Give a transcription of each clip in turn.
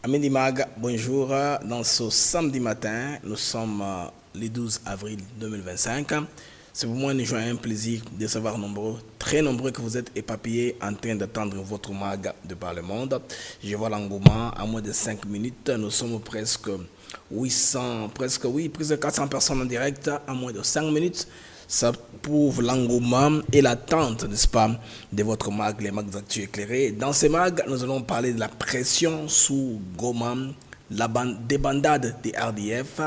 Amis d'Imag, bonjour. Dans ce samedi matin, nous sommes le 12 avril 2025. C'est pour moi un plaisir de savoir nombreux, très nombreux que vous êtes éparpillés en train d'attendre votre mag de par le monde. Je vois l'engouement à moins de 5 minutes. Nous sommes presque 800, presque 400 personnes en direct à moins de 5 minutes. Ça prouve l'engouement et l'attente, n'est-ce pas, de votre mag, les mags actuels éclairés. Dans ces mags, nous allons parler de la pression sous Goma, la débandade des RDF,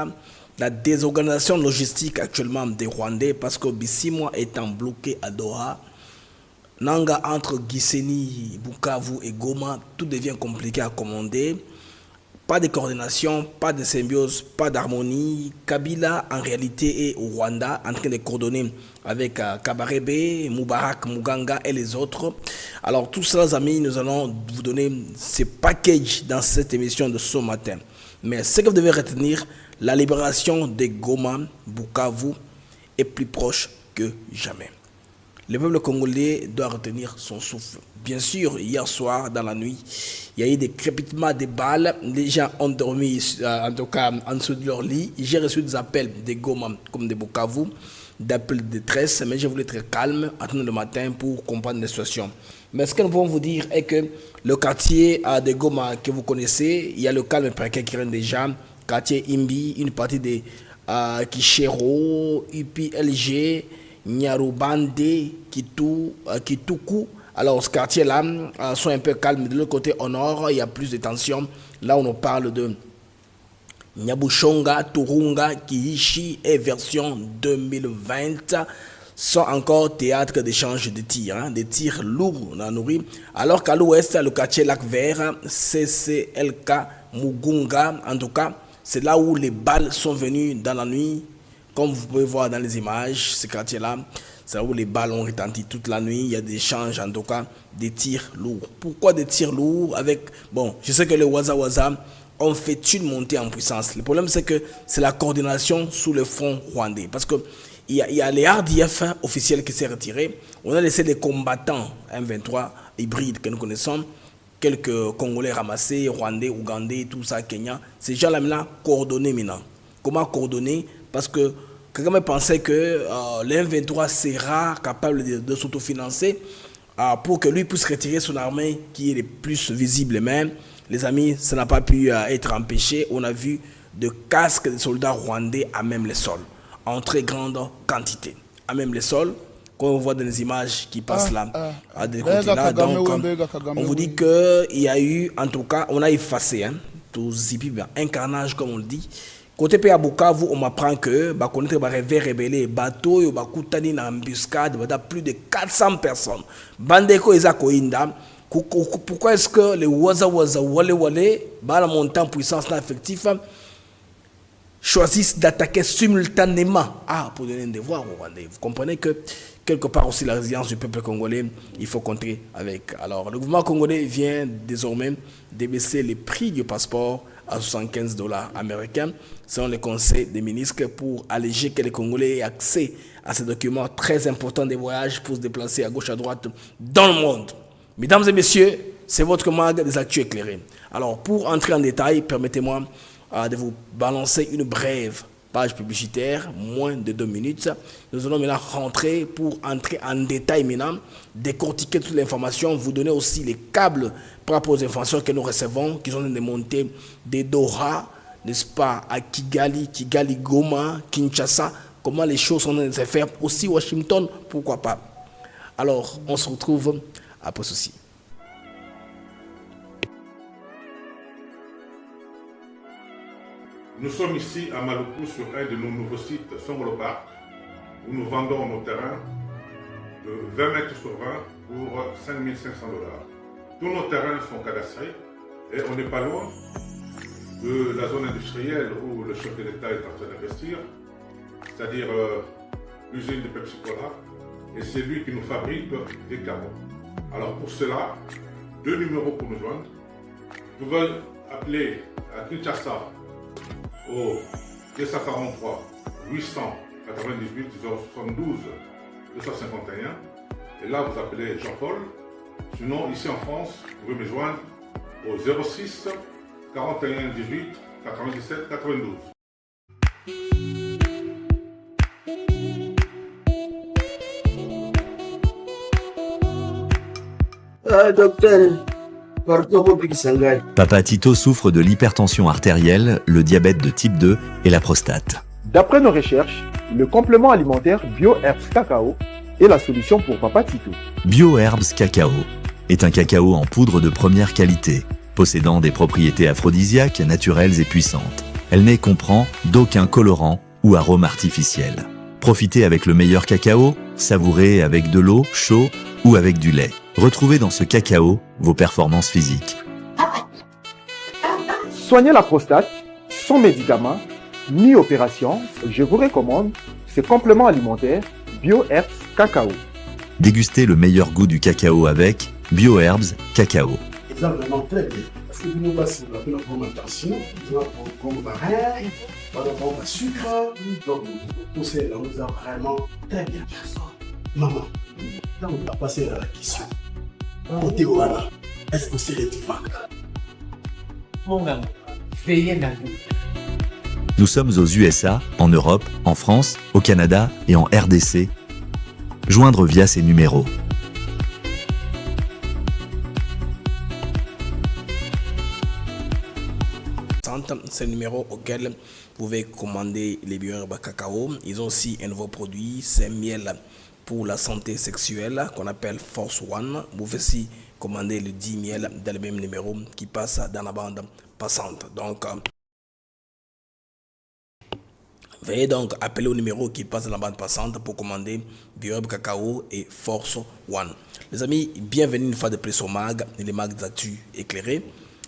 la désorganisation logistique actuellement des Rwandais, parce que Bissimois étant bloqué à Doha, Nanga entre Gisenyi, Bukavu et Goma, tout devient compliqué à commander. Pas de coordination, pas de symbiose, pas d'harmonie. Kabila, en réalité, est au Rwanda en train de coordonner avec Kabarebe, Moubarak, Muganga et les autres. Alors, tous cela, les amis, nous allons vous donner ces packages dans cette émission de ce matin. Mais ce que vous devez retenir, la libération de Goma, Bukavu est plus proche que jamais. Le peuple congolais doit retenir son souffle. Bien sûr, hier soir, dans la nuit, il y a eu des crépitements de balles. Les gens ont dormi, en tout cas, en dessous de leur lit. J'ai reçu des appels de Goma comme de Bukavu, d'appels de détresse, mais je voulais être calme, attendre le matin pour comprendre la situation. Mais ce que nous pouvons vous dire est que le quartier de Goma que vous connaissez, il y a le calme précaire qui règne déjà. Quartier Imbi, une partie de Kishero, UPLG, Nyarubande, Kituku. Alors, ce quartier-là sont un peu calmes. De l'autre côté, au nord, il y a plus de tensions. Là, on nous parle de Nyabushonga, Turunga, Kiishi et version 2020 sont encore théâtre d'échange de tirs, des tirs lourds, on a nourri. Alors qu'à l'ouest, le quartier Lac Vert, CCLK, Mugunga, en tout cas, c'est là où les balles sont venues dans la nuit. Comme vous pouvez voir dans les images, ce quartier-là, c'est là où les balles ont retenti toute la nuit. Il y a des échanges, en tout cas, des tirs lourds. Pourquoi des tirs lourds avec... Bon, je sais que les Waza ont fait une montée en puissance. Le problème, c'est que c'est la coordination sous le front rwandais. Parce que il y a les RDF officiels qui s'est retirés. On a laissé les combattants M23 hybrides que nous connaissons. Quelques Congolais ramassés, Rwandais, Ougandais, tout ça, Kenya. Ces gens-là, maintenant, coordonnés maintenant. Comment coordonner? Parce que Kagame pensait que l'M23 sera capable de s'autofinancer pour que lui puisse retirer son armée qui est le plus visible. Mais, les amis, ça n'a pas pu être empêché. On a vu de casques de soldats rwandais à même les sols, en très grande quantité. À même les sols, comme on voit dans les images qui passent là, à des côtés là. Donc, on vous dit qu'il y a eu, en tout cas, on a effacé, tout zipi, un carnage, comme on le dit. Côté pays à Bukavu, on m'apprend que connaître les réveil rebelle, bateau, il y a embuscade, plus de 400 personnes. Bandeko Eza Koinda. Pourquoi est-ce que les Waza Wale, la montée en puissance effectif, choisissent d'attaquer simultanément pour donner un devoir aux Rwandais? Vous comprenez que quelque part aussi la résilience du peuple congolais, il faut contrer avec. Alors le gouvernement congolais vient désormais débaisser les prix du passeport à 75 $ américains, selon le conseil des ministres, pour alléger que les Congolais aient accès à ces documents très importants des voyages pour se déplacer à gauche à droite dans le monde. Mesdames et messieurs, c'est votre mag des actus éclairés. Alors, pour entrer en détail, permettez-moi de vous balancer une brève page publicitaire, moins de 2 minutes. Nous allons maintenant rentrer pour entrer en détail maintenant, décortiquer toute l'information, vous donner aussi les câbles par rapport aux informations que nous recevons, qui sont des montées des Doha, n'est-ce pas, à Kigali, Goma, Kinshasa, comment les choses sont en train de se faire, aussi Washington, pourquoi pas. Alors, on se retrouve après ceci. Nous sommes ici à Maluku sur un de nos nouveaux sites, Songolo Park, où nous vendons nos terrains de 20 mètres sur 20 pour 5 500 $. Tous nos terrains sont cadastrés et on n'est pas loin de la zone industrielle où le chef de l'État est en train d'investir, c'est-à-dire l'usine de Pepsi Cola, et c'est lui qui nous fabrique des carbons. Alors pour cela, 2 numéros pour nous joindre. Vous pouvez appeler à Kinshasa au 243 898 072 251. Et là, vous appelez Jean-Paul. Sinon, ici en France, vous pouvez me joindre au 06 41 18 97 92. Docteur, pardon, mon petit sangai. Papa Tito souffre de l'hypertension artérielle, le diabète de type 2 et la prostate. D'après nos recherches, le complément alimentaire BioHerbs Cacao est la solution pour Papa Tito. BioHerbs Cacao est un cacao en poudre de première qualité, possédant des propriétés aphrodisiaques, naturelles et puissantes. Elle ne comprend d'aucun colorant ou arôme artificiel. Profitez avec le meilleur cacao, savourez avec de l'eau, chaud ou avec du lait. Retrouvez dans ce cacao vos performances physiques. Soignez la prostate sans médicaments ni opération. Je vous recommande ce complément alimentaire BioHerbs Cacao. Dégustez le meilleur goût du cacao avec BioHerbs Cacao. Ils ont vraiment très bien. Parce que nous passons la bonne alimentation, nous avons comme baril, nous avons le sucre, donc tout ça, nous a vraiment très bien. Maman, là on va passer à la question. Côté Ouana, est-ce que c'est les divans? Mon gars, veillez la vie. Nous sommes aux USA, en Europe, en France, au Canada et en RDC. Joindre via ces numéros. C'est le numéro auquel vous pouvez commander les BioHerbs Cacao. Ils ont aussi un nouveau produit, c'est un miel pour la santé sexuelle qu'on appelle Force One. Vous pouvez aussi commander le 10 miel dans le même numéro qui passe dans la bande passante. Donc, veuillez donc appeler au numéro qui passe dans la bande passante pour commander BioHerbs Cacao et Force One. Les amis, bienvenue une fois de plus au MAG, les MAG d'actu éclairés.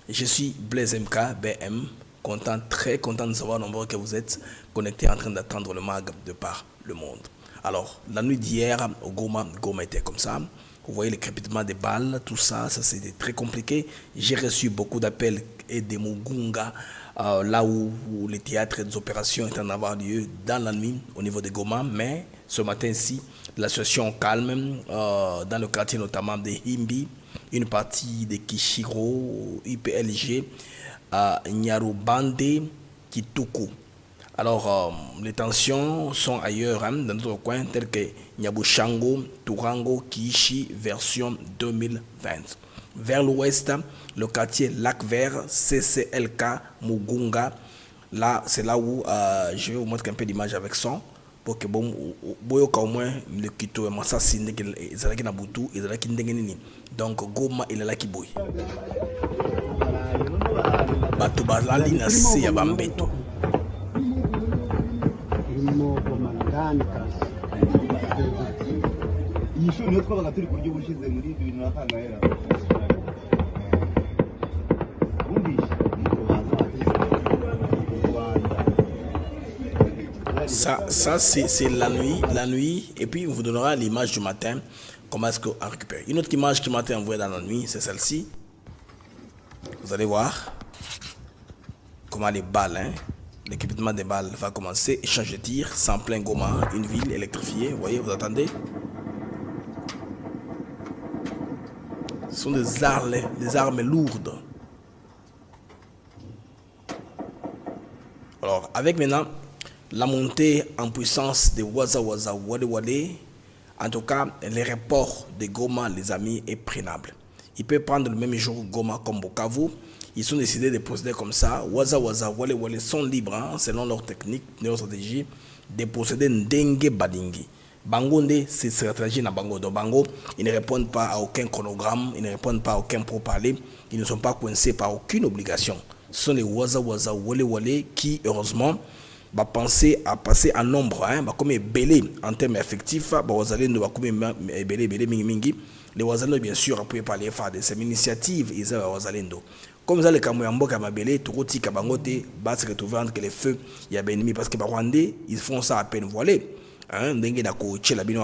Je suis Blaise MK, BM, content, très content de savoir nombreux que vous êtes connectés en train d'attendre le MAG de par le monde. Alors, la nuit d'hier, au Goma était comme ça. Vous voyez le crépitement des balles, tout ça, ça c'était très compliqué. J'ai reçu beaucoup d'appels et des Mugunga, là où les théâtres et les opérations étaient en avoir lieu dans la nuit au niveau de Goma. Mais ce matin-ci, la situation calme dans le quartier notamment de Himbi, une partie de Kishiro, IPLG, Nyarubande, Kituku. Alors, les tensions sont ailleurs, dans d'autres coins, tels que Nyabushango, Turango, Kiishi, version 2020. Vers l'ouest, le quartier Lac Vert, CCLK, Mugunga. Là, c'est là où je vais vous montrer un peu d'image avec son. Pour que bon, au moins le Kito et Massa Sinde, ils allaient na Boutou, ils allaient kindengenini. Donc, Goma, il est là qui bouille. Batoubalali na se ya bambeto. Ça c'est la nuit, et puis on vous donnera l'image du matin, comment est-ce qu'on récupère. Une autre image qui m'a été envoyée dans la nuit, c'est celle-ci. Vous allez voir comment les balles, l'équipement des balles va commencer, échange de tir, sans plein Goma, une ville électrifiée, vous voyez, vous attendez. Ce sont des armes lourdes. Alors, avec maintenant la montée en puissance de Waza Waza Wale Wale, en tout cas, les reports de Goma, les amis, est prénable. Il peut prendre le même jour Goma comme Bukavu. Ils sont décidés de procéder comme ça. Waza Waza Wale Wale sont libres, selon leur technique, leur stratégie, de procéder Ndenge Badingi. Bango, c'est stratégie na Bango. Donc Bango, ils ne répondent pas à aucun chronogramme, ils ne répondent pas à aucun pourparler, ils ne sont pas coincés par aucune obligation. Ce sont les Waza Waza Wale Wale qui, heureusement, va penser à passer en nombre, comme belé en termes effectifs, Wazalendo va comme belé mingi. Les Wazalendo bien sûr appuyés par les FAD, c'est une initiative ils ont Wazalendo. Comme ça les Kamuyambo Kamabelé, Tourouti Kabangote, va se retrouver entre les feux, il y a ennemi parce que les Rwandais ils font ça à peine voilé. Dengue na coaché la bino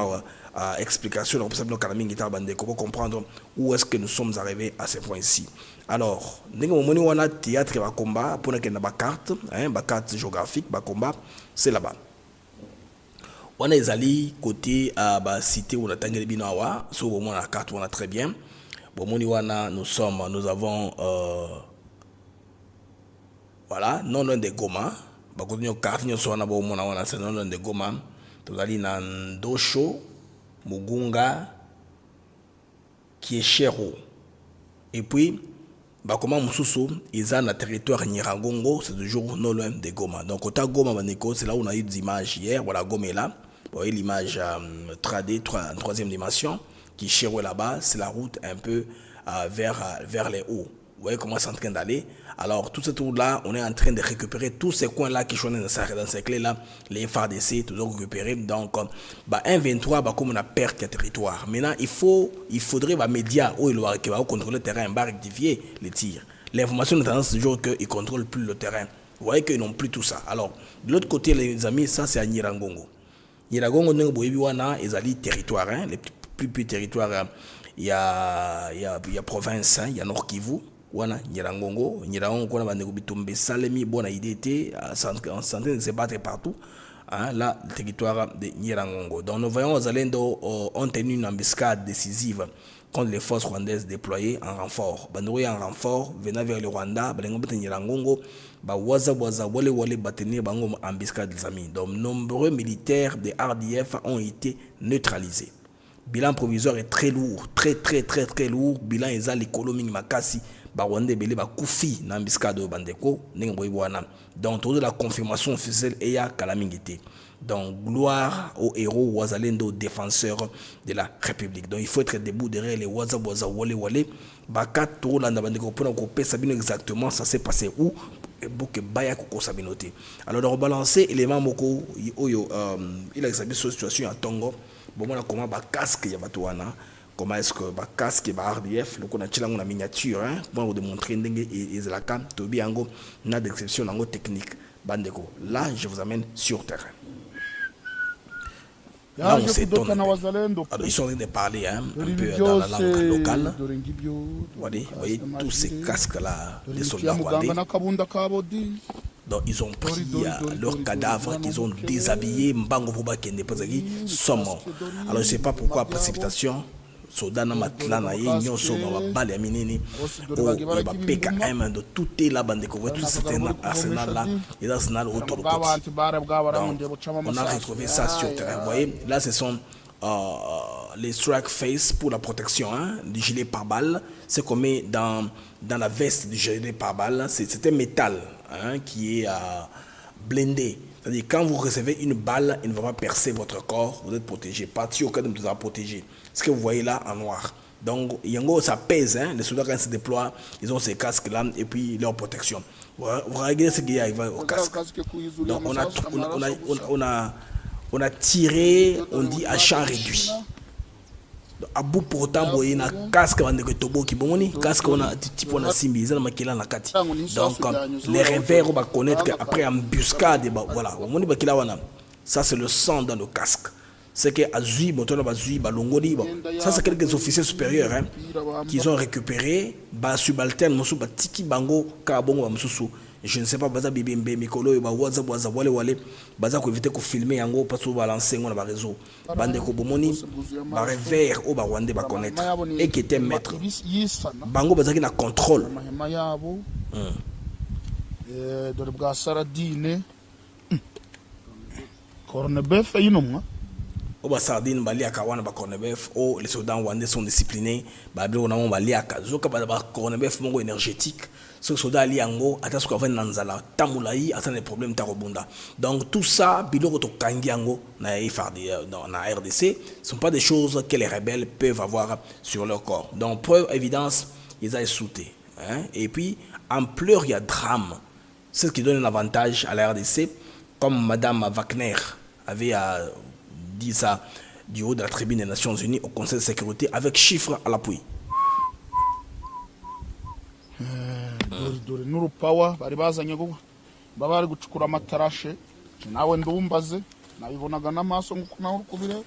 explication pour savoir comment comprendre où est-ce que nous sommes arrivés à ce point-ci. Alors, nous avons un théâtre qui va combat pour une carte géographique, va combat, c'est là-bas. On a les alliés côté bah, cité où on a tangé binawa, sur au moins la carte on a très bien. Bon, nous avons voilà, non loin de Goma. Bah, quand nous carte nous sommes au moins on a c'est non loin de Goma. Nous allons dans Ndosho, Mugunga, Kieshero. Et puis bah comment Moussoussou, ils ont le territoire Nyiragongo, c'est toujours non loin de Goma. Donc au Goma Maneko, c'est là où on a eu des images hier, voilà Goma est là. Vous voyez l'image 3D, troisième dimension, qui chérit là-bas, c'est la route un peu vers les hauts. Vous voyez comment c'est en train d'aller. Alors, tout ce tour-là, on est en train de récupérer tous ces coins-là qui sont dans ces clés-là, les FARDC, toujours récupérés. Donc, bah, 1-23, bah, comme on a perdu le territoire. Maintenant, il faudrait les médias où ils vont contrôler le terrain, bah, rectifier les tirs. L'information de tendance toujours qu'ils ne contrôlent plus le terrain. Vous voyez qu'ils n'ont plus tout ça. Alors, de l'autre côté, les amis, ça c'est à Nyiragongo. Nyiragongo, ils ont les territoires, hein, les plus petits territoires. Il y a province, il y a Nord Kivu. Wana Nyiragongo kuna bandeko bitombe salemi bona idée en train de se battre partout, hein, là le territoire de Nyiragongo. Donc nous voyons aux Zalendo ont tenu une embuscade décisive contre les forces rwandaises déployées en renfort. Bandoué en renfort venant vers le Rwanda, balengo bete Nyiragongo, ba waza wale batenir bango embuscade des amis. Donc nombreux militaires de RDF ont été neutralisés. Bilan provisoire est très lourd, très lourd. Bilan est à l'économie makasi. Rwanda belé ba kufi na embuscade bandeko ndenge boyibwana. Donc toute la confirmation officielle est à Kalamingité. Donc gloire aux héros Wazalendo, défenseurs de la République. Donc il faut être debout derrière les waza wale baka to landa bandeko pour couper sabino exactement ça s'est passé où bouke baya koko sabinoté. Alors de rebalancer élément moko oyo il a examiné cette situation à Tongo. Bon on a comment ba casque ya batuana. Comment est-ce que le casque et le RDF, le qu'on a miniature, hein, pour vous démontrer et la cam, Tobi Ango, n'a d'exception dans technique. Bandeko. Là, je vous amène sur terrain. Là, on s'étonne. Alors, ils sont en train de parler hein, un peu dans la langue locale. Vous voyez tous ces casques-là des soldats rwandais. Donc, ils ont pris leurs cadavres qu'ils ont déshabillés. Mbango Pouba Kende Pozagi sont morts. Alors, je ne sais pas pourquoi précipitation. Sodana Matlana ye nyonso ba bale ya minini o ba PKM de tout est là bande ko tout cet arsenal là et arsenal autour de côté. On a retrouvé ça sur terrain. Vous voyez là ce sont les strike face pour la protection hein, du gilet pare-balles. C'est qu'on met dans la veste du gilet pare-balles, c'est un métal hein, qui est blindé. C'est-à-dire quand vous recevez une balle, il ne va pas percer votre corps, vous êtes protégé. Parti au cas de vous avoir protégé. Ce que vous voyez là en noir. Donc, Yango, ça pèse. Hein? Les soldats, quand ils se déploient, ils ont ces casques-là et puis leur protection. Vous regardez ce qu'il y a au casque. Donc, on a tiré, on dit à champ réduit. À bout pourtant, il y a un casque qui casque on a type on a simbi na makila na kati. Donc les revers on va connaître qu'après embuscade voilà, ça c'est le sang dans le casque. C'est que azui motola bazui balongoli ça c'est quelques officiers supérieurs hein, qui ont récupéré ba subalterne mosu ba tiki bango ka bongo ba mususu. Je ne sais pas baza bibembe mikolo ba waza wale baza ko éviter ko filmer yango parce que balancer ngona ba réseau bande ko bomoni ba revers au ba rwandais ba connaître et qui était maître bango baza ki na contrôle de bwa saradine cornebef yinomwa Oba sardine baliaka wana ba cornebef o les soldats rwandais sont disciplinés ba bilo na mo baliaka zoka ba cornebef mongo énergétique ce soldats liango ata ce qu'on va nanzala tamulayi ata des problèmes tarobunda. Donc tout ça bilo to kangiango na FARDC dans la RDC sont pas des choses que les rebelles peuvent avoir sur leur corps. Donc preuve évidence ils ont sauté hein? Et puis en pleurs il y a drame. C'est ce qui donne un avantage à la RDC comme madame Wagner avait dit ça du haut de la tribune des Nations Unies au Conseil de sécurité avec chiffres à l'appui. Dore n'urupawa bari bazanye go baba bari gucukura amatarashe nawe ndumbaze nabibonaga n'amaso nguko naho kubire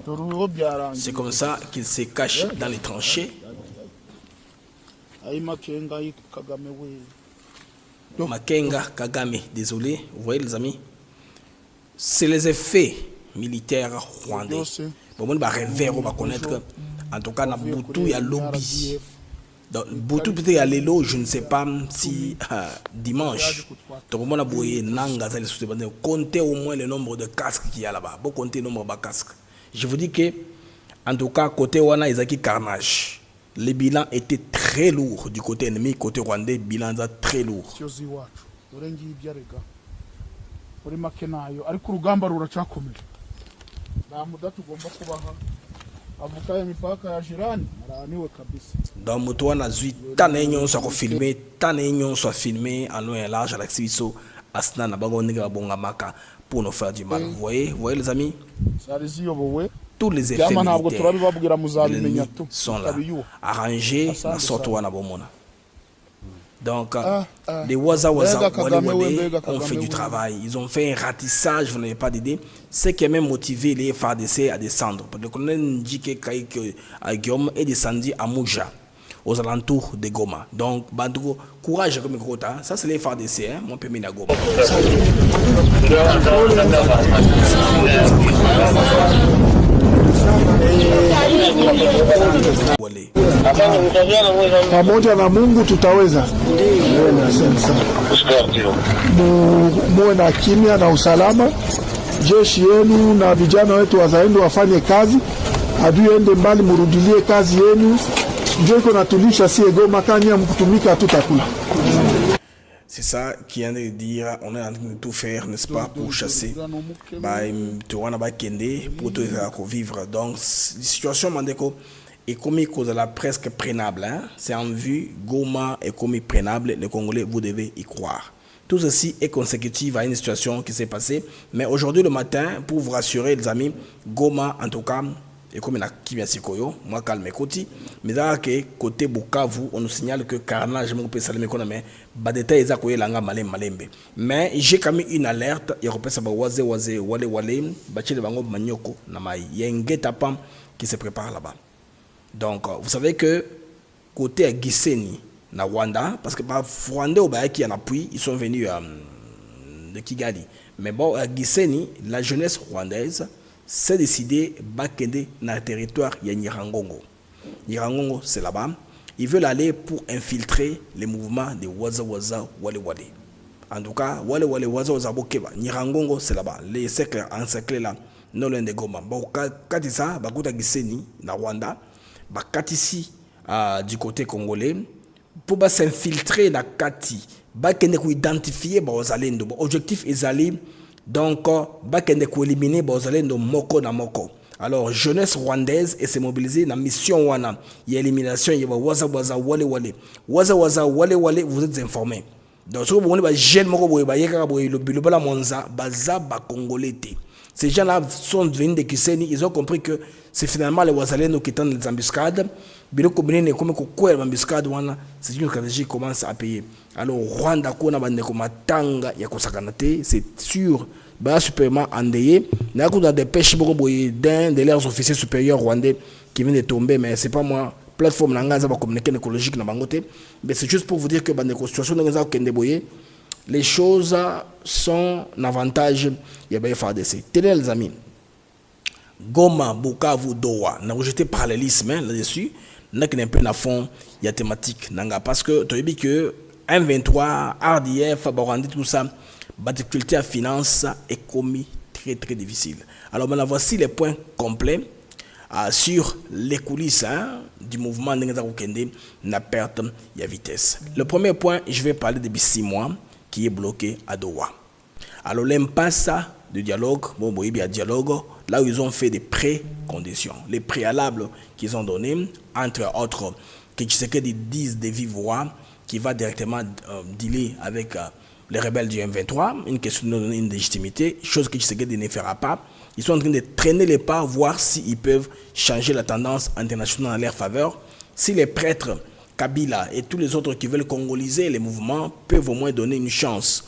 dore uwo byarangiye. C'est comme ça qu'il se cache dans les tranchées. Ay Makenga Kagame we. Makenga Kagame, désolé, vous voyez les amis, c'est les effets militaire rwandais. Bon, on va rêver, on va connaître que, en tout cas, dans Boutou, il y a lobby. Donc, Boutou, peut-être, il y a l'élo, je ne sais pas si dimanche, tout le monde a bouillé, comptez au moins le nombre de casques qu'il y a là-bas. Bon, comptez le nombre de casques. Je vous dis que, en tout cas, côté Wana, ils ont carnage. Les bilans étaient très lourds du côté ennemi, côté rwandais, bilan très lourd. Donc Moutouana Zui, Tanénion soit filmé, Tanénion soit filmé en loin et large à l'acciso, Asna Nabago Nega Bongamaka pour nous faire du mal. Vous voyez les amis? Tous les effets militaires sont là, arrangés dans Sotoana Bomona. Donc, les Waza ont fait du travail. Ils ont fait un ratissage, vous n'avez pas d'idée. Ce qui a même motivé les FARDC à descendre. Le colonel Ndjike Guillaume est descendu à Mouja, aux alentours de Goma. Donc, Bandougo, courage comme gros temps. Ça, c'est les FARDC, hein, mon pays à Goma. Pamoja na Mungu tutaweza. Muwe na kimya na usalama. Jeshi yenu na vijana wetu wazalendo wafanye kazi. Adui ende mbali, murudilie kazi yenu. Ndio iko natulisha si Goma, kanya mkutumika tutakula. C'est ça qui vient de dire, on est en train de tout faire, n'est-ce pas, pour chasser. Pour tout vivre. Donc, la situation Mandeko est commis cause de la presque prénable. Hein? C'est en vue, Goma est commis prénable. Les Congolais, vous devez y croire. Tout ceci est consécutif à une situation qui s'est passée. Mais aujourd'hui, le matin, pour vous rassurer, les amis, Goma, en tout cas, et comme il a Kimia Sikoyo, moi calme Koti, mais là que côté Bukavu, on nous signale que carnage mon pays salé mais badeta eza koye langa malembe. Mais j'ai quand même une alerte, il repère ça waze wale bachile bango manyoko na mai. Il y a un guet-apens qui se prépare là-bas. Donc vous savez que côté à Gisenyi na Rwanda parce que par Rwanda au qui en appui, ils sont venus de Kigali. Mais bon à Gisenyi, la jeunesse rwandaise s'est décidé bakende dans le territoire ya Nyiragongo. Nyiragongo, c'est là-bas. Ils veulent aller pour infiltrer les mouvements de Waza Wale. En tout cas, Wale Waza Bokeba. Nyiragongo, c'est là-bas. Les cercles encerclés là, non loin de Goma. Bon, quand ça, Bakuta Giseni, na Rwanda, Bakatisi du côté congolais, pour s'infiltrer dans Kati, bakende ko identifier Bazalendo. Objectif est d'aller donc, bakende ko éliminer Bazalendo moko na moko. Alors, jeunesse rwandaise et s'est mobilisée dans la mission wana. Il y a élimination, il y a Waza Wale. Waza Wale, vous êtes informés. Donc, si vous avez jeune moko boye ba yeka boye le bilobala monza baza ba congolais. Ces gens-là sont venus de Kiseni, ils ont compris que c'est finalement les Wazalendo qui tendent les embuscades. Biloko benene comme ko embuscade wana, c'est une stratégie qui commence à payer. Alors Rwanda ko na bande ko matanga ya kosakanate, c'est sûr. Bah supérieurement endeuillé. N'a pas de pêche beaucoup d'un de leurs officiers supérieurs rwandais qui vient de tomber, mais c'est pas moi. Plateforme langaza va communiquer écologique na bangote, mais c'est juste pour vous dire que bande situation dans Kendeboye, les choses sont un avantage. Il y a bien FARDC. Tenez les amis. Goma, Bukavu, Doha. N'a rejeté parallélisme là-dessus. N'a qu'un peu à fond, il y a thématique nanga parce que tu as dit que M23, RDF, Barandi, tout ça. La difficulté à finance est commis très difficile. Alors maintenant voici les points complets sur les coulisses du mouvement Nengaza Kende na perte de vitesse. Le premier point, je vais parler depuis 6 mois qui est bloqué à Doha. Alors l'impasse de dialogue, il y a dialogue, là où ils ont fait des préconditions, les préalables qu'ils ont donnés, entre autres, que Tshisekedi disent des vives voix, qui va directement dealer avec les rebelles du M23, une question de donner une légitimité, chose que Tshisekedi ne fera pas. Ils sont en train de traîner les pas, voir s'ils peuvent changer la tendance internationale en leur faveur. Si les prêtres, Kabila et tous les autres qui veulent congoliser les mouvements peuvent au moins donner une chance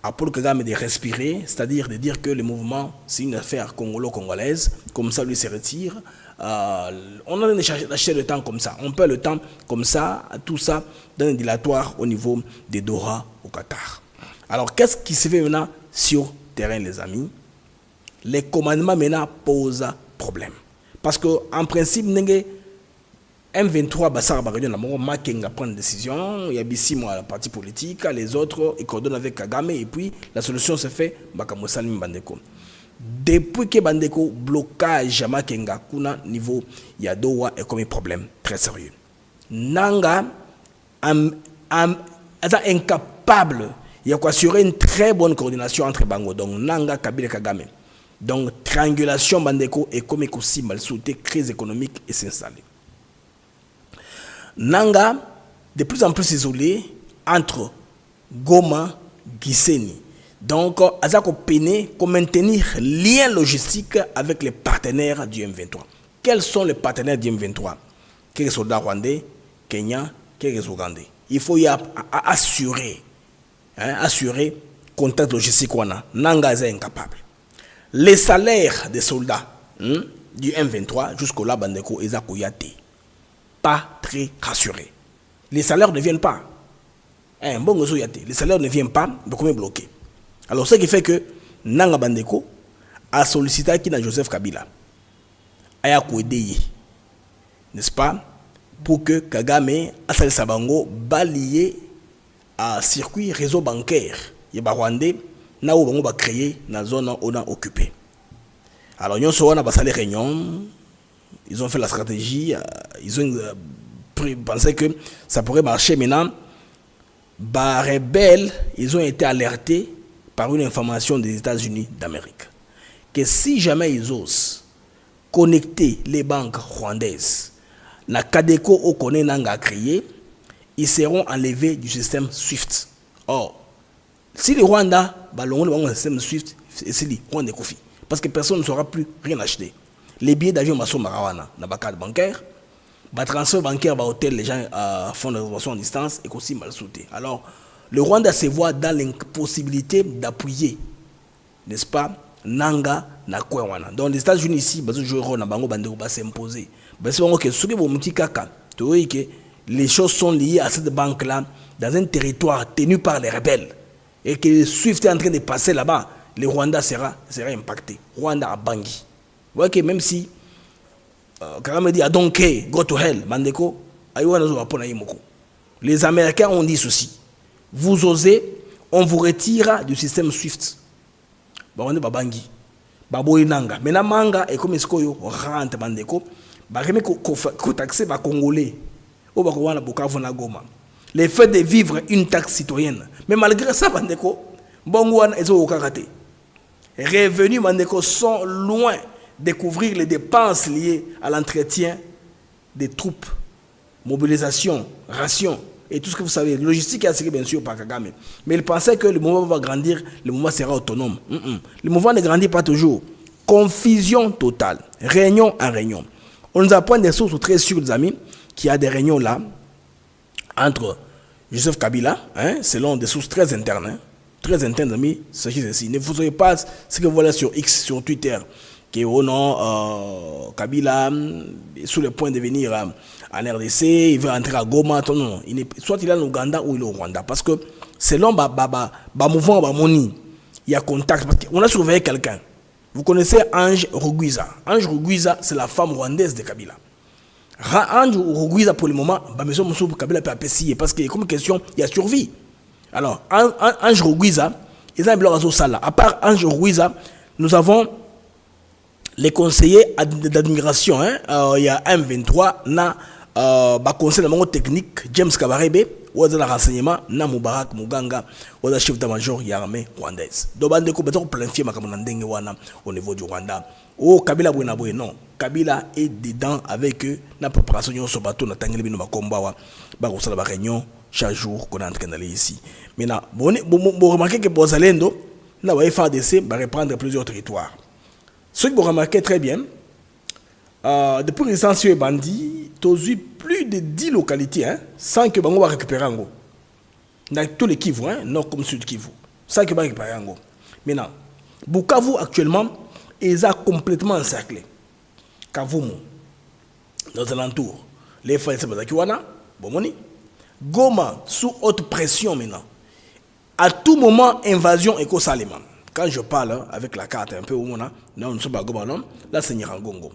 à Paul Kagame de respirer, c'est-à-dire de dire que le mouvement, c'est une affaire congolo-congolaise, comme ça lui se retire. On a d'acheter le temps comme ça. On perd le temps comme ça, tout ça, dans un dilatoire au niveau de Doha au Qatar. Alors, qu'est-ce qui se fait maintenant sur terrain, les amis? les commandements maintenant posent problème. Parce qu'en principe, M23, Bassar Baradion, Makenga prend une décision, il y a ici moi la partie politique, les autres, ils coordonnent avec Kagame, et puis la solution se fait, Bakamosalim Bandeko. Depuis que Bandeko blocage Makenga, kuna niveau Yadowa est comme un problème très sérieux. Nanga est incapable, il y a assurer une très bonne coordination entre Bango, donc Nanga, Kabila, Kagame. Donc triangulation Bandeko est comme aussi mal souhaité, crise économique et s'installer. Nanga, de plus en plus isolé entre Goma et Gisenyi. Donc, Azako peine pour maintenir lien logistique avec les partenaires du M23. Quels sont les partenaires du M23? Quels soldats rwandais, Kenya, quels ougandais? Il faut y assurer contact logistique. Nanga est incapable. Les salaires des soldats du M23, jusqu'au-là, Bandeko, Ezako Yate. Pas très rassuré. Les salaires ne viennent pas. Les salaires ne viennent pas, donc on est bloqué. Alors, ce qui fait que Nanga Bandeko a sollicité qui Joseph Kabila. Aya Kouedeye. N'est-ce pas? Pour que Kagame, Asal Sabango, balaye à circuit réseau bancaire. Il y a Rwandais, na où on va créer la zone où on a occupé. Alors, ils ont fait les réunions. Ils ont fait la stratégie, ils ont pensé que ça pourrait marcher. Maintenant, les rebelles, ils ont été alertés par une information des États-Unis d'Amérique. Que si jamais ils osent connecter les banques rwandaises, la Kadeko au Kone Nanga créé, ils seront enlevés du système SWIFT. Or, si les Rwandais ballonnent le système SWIFT, c'est les Rwandais Kofi. Parce que personne ne saura plus rien acheter. Les billets d'avion sont marawana, na carte bancaire, le transfert bancaire, hôtel, les gens font des réservations à distance et aussi mal sauté. Alors, le Rwanda se voit dans l'impossibilité d'appuyer, n'est-ce pas, Nanga na Kwewana. Donc, les États-Unis ici, va s'imposer. Les choses sont liées à cette banque-là dans un territoire tenu par les rebelles et que le SWIFT est en train de passer là-bas, le Rwanda sera impacté. Rwanda a Bangui. Vous voyez que même si Kagame dit donc go to hell, Bandeko, les Américains ont dit ceci. Vous osez, on vous retire du système SWIFT. On est Babangui. Baboy Nanga. Mais la manga est comme Eskoyo rentre Bandeko. Bareme ko taxer ba Congolais. Au Bakowana Bukavu na Goma. Les faits de vivre une taxe citoyenne. Mais malgré ça, Bandeko, Bongouana est au karaté. Revenus Bandeko sont loin de couvrir les dépenses liées à l'entretien des troupes, mobilisation, ration et tout ce que vous savez. Logistique est assurée bien sûr par Kagame. Mais il pensait que le mouvement va grandir, le mouvement sera autonome. Le mouvement ne grandit pas toujours. Confusion totale, réunion en réunion. On nous apprend des sources très sûres, les amis, qu'il y a des réunions là entre Joseph Kabila, selon des sources très internes, amis, ceci. Ne vous soyez pas ce que vous voyez sur X, sur Twitter, que Kabila est sous le point de venir en RDC, il veut entrer à Goma, non, soit il est en Ouganda ou il est au Rwanda. Parce que selon mouvement Moni, il y a contact. Parce qu'on a surveillé quelqu'un. Vous connaissez Ange Rugwiza. Ange Rugwiza, c'est la femme rwandaise de Kabila. Ange Rugwiza, pour le moment, Kabila peut apprécier parce que comme question, il y a survie. Alors, Ange Rugwiza, ils ont un bloc à Sala. À part Ange Rugwiza, nous avons les conseillers d'admiration. Il y a M23, conseil technique, James Kabarebe, ou dans le renseignement, na Moubarak Muganga, ou dans le chef d'état-major de l'armée rwandaise. Donc, on a planifié au niveau du Rwanda. Oh, Kabila Bouenaboué, non. Kabila est dedans avec eux. La préparation sur bateau, na tangeli bino makombawa, la réunion chaque jour qu'on est en train d'aller ici. Maintenant, vous remarquez que Bozalendo, na FARDC va reprendre plusieurs territoires. Ce que vous remarquez très bien, depuis les anciens bandits, tu as eu plus de 10 localités sans que Bango va récupérer Ango. Dans tous les Kivu, nord comme sud Kivu, sans que Bango récupère Ango. Maintenant, Bukavu actuellement, ils ont complètement encerclé. Kavumu, dans alentours, les frères Sebazakiwana, Bomoni, Goma, sous haute pression maintenant. À tout moment, invasion éco-salema. Quand je parle avec la carte un peu où nous sommes à Goma, là c'est Nirangongo.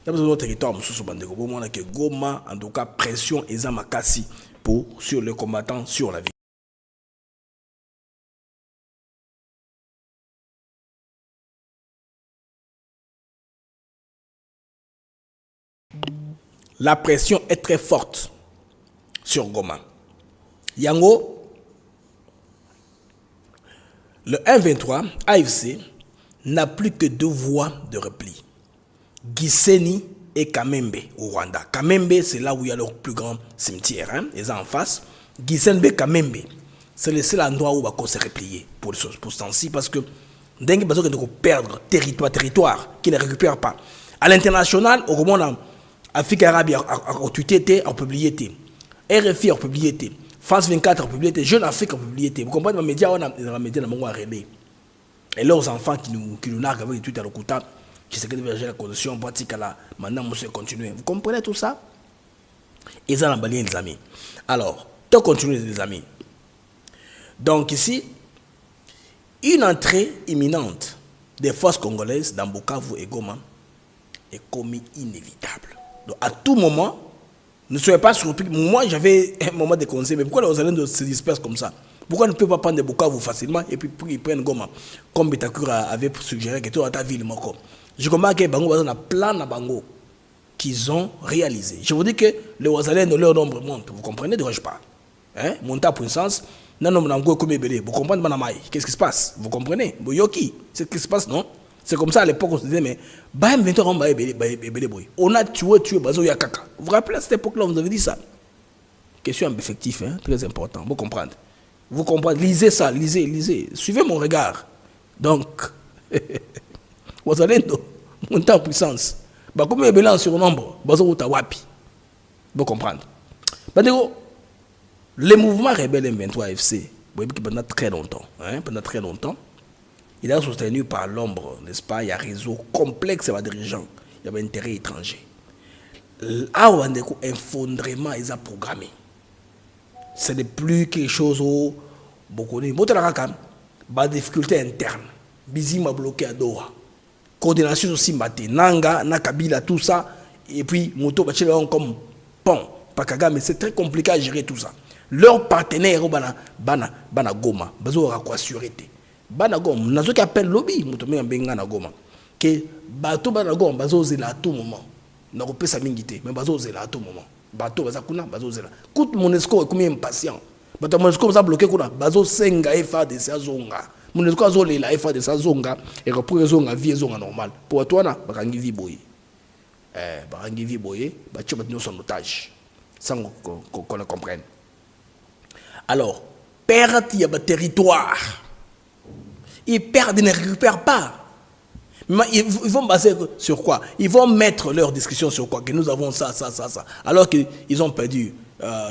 Là besoin de territoire que Goma, en tout cas pression et Zamakasi pour sur les combattants, sur la vie. La pression est très forte sur Goma. Yango, le 1-23 AFC n'a plus que 2 voies de repli. Gisenyi et Kamembe au Rwanda. Kamembe, c'est là où il y a le plus grand cimetière. Ils sont en face. Gisenyi et Kamembe, c'est le seul endroit où on va se replier pour ce temps-ci parce que dès qu'il y a perdre territoire qui ne récupère pas. À l'international, au moment Afrique arabe a tweeté, a publié. RFI a publié. France 24 a publié. Jeune Afrique a publié. Vous comprenez, les médias, on a des médias dans mon arrêté. Et leurs enfants qui nous narguent avec tout à l'occulta, qui se créent la condition pratique à la maintenant, monsieur continuer. Vous comprenez tout ça? Ils ont emballé les amis. Alors, tout continue les amis. Donc ici, une entrée imminente des forces congolaises dans Bukavu et Goma est commis inévitable. Donc à tout moment, ne soyez pas surpris. Moi, j'avais un moment de conseil, mais pourquoi les Rwandais se dispersent comme ça? Pourquoi ne peut pas prendre des Bukavu facilement et puis ils prennent Goma? Comme Betakura avait suggéré que tout à ta ville, Moko. Je comprends que Bango a un plan à Bango qu'ils ont réalisé. Je vous dis que les Rwandais, leur nombre monte. Vous comprenez de quoi je parle? Monter à puissance. Non, vous comprenez, qu'est-ce qui se passe? Vous comprenez? Yoki, c'est ce qui se passe, non? C'est comme ça à l'époque, on se disait, mais on a tué Bazo Yakaka. Vous vous rappelez à cette époque-là, vous avez dit ça? Question effective, très important, vous comprenez. Vous comprenez, lisez ça, lisez. Suivez mon regard. Donc, vous allez monter en puissance. Comme il y a un surnombre, vous comprenez. Les mouvements rebelles M23 FC, pendant très longtemps, il est soutenu par l'ombre, n'est-ce pas? Il y a un réseau complexe de dirigeants, il y a un intérêt étranger. Là où un effondrement est programmé, ce n'est plus quelque chose où beaucoup de difficultés internes. Bizi m'a bloqué à Doha. Coordination aussi maté. Nanga, Nakabila, tout ça. Et puis, Moto Bachelon comme pont. Mais c'est très compliqué à gérer tout ça. Leurs partenaires, Bana Goma, Bazo Rakwa Sûreté. Bana Goma, Nazo qui appelle lobby, Moto Benga na Goma. Que Bato Bana Goma, Bazo Zela à tout moment. N'a pas sa mingité, mais Bazo Zela à tout moment. Bato Bazakuna, Bazo Zela. Coute Monesco est comme impatient. Bato Monesco va bloquer Kuna, Bazo Senga FA de sa zonga. Monesco a zolé la FA de sa zonga et reprend zonga vie zonga normal. Pour toi, na Barangi Viboye. Barangi Viboye, Bacho Batino son otage. Sans qu'on le comprenne. Alors, perdre il y a un territoire. Ils perdent, ils ne récupèrent pas. Mais ils vont baser sur quoi? Ils vont mettre leur discussion sur quoi? Que nous avons ça. Alors qu'ils ont perdu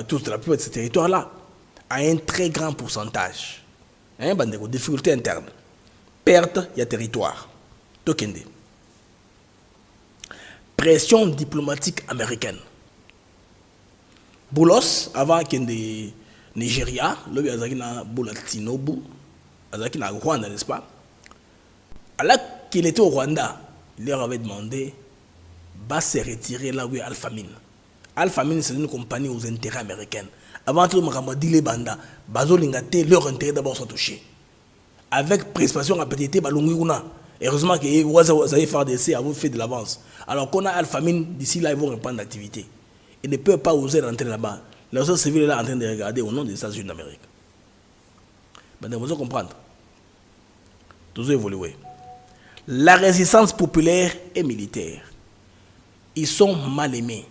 toute la plupart de ces territoires-là à un très grand pourcentage. Difficultés internes. Perte, il y a territoire. Tokende. Pression diplomatique américaine. Boulos, avant qu'il y ait Nigeria, le Azakina Boulatinobu, Azakina Rwanda, n'est-ce pas? Alors qu'il était au Rwanda, il leur avait demandé de se retirer là où il y a Alpha Mine. Alpha Mine, c'est une compagnie aux intérêts américains. Avant tout, dit les bandas, Bazo Lingate, leur intérêt d'abord sont touchés. Avec précipitation, rapidité, Balunguna. Heureusement que vous avez fait d'essai, vous fait de l'avance. Alors qu'on a Alpha Mine, d'ici là, ils vont reprendre l'activité. Ils ne peuvent pas oser rentrer là-bas. Les autres civils là en train de regarder au nom des États-Unis d'Amérique. Maintenant, vous allez comprendre. Tout ça évolué. La résistance populaire et militaire, ils sont mal aimés.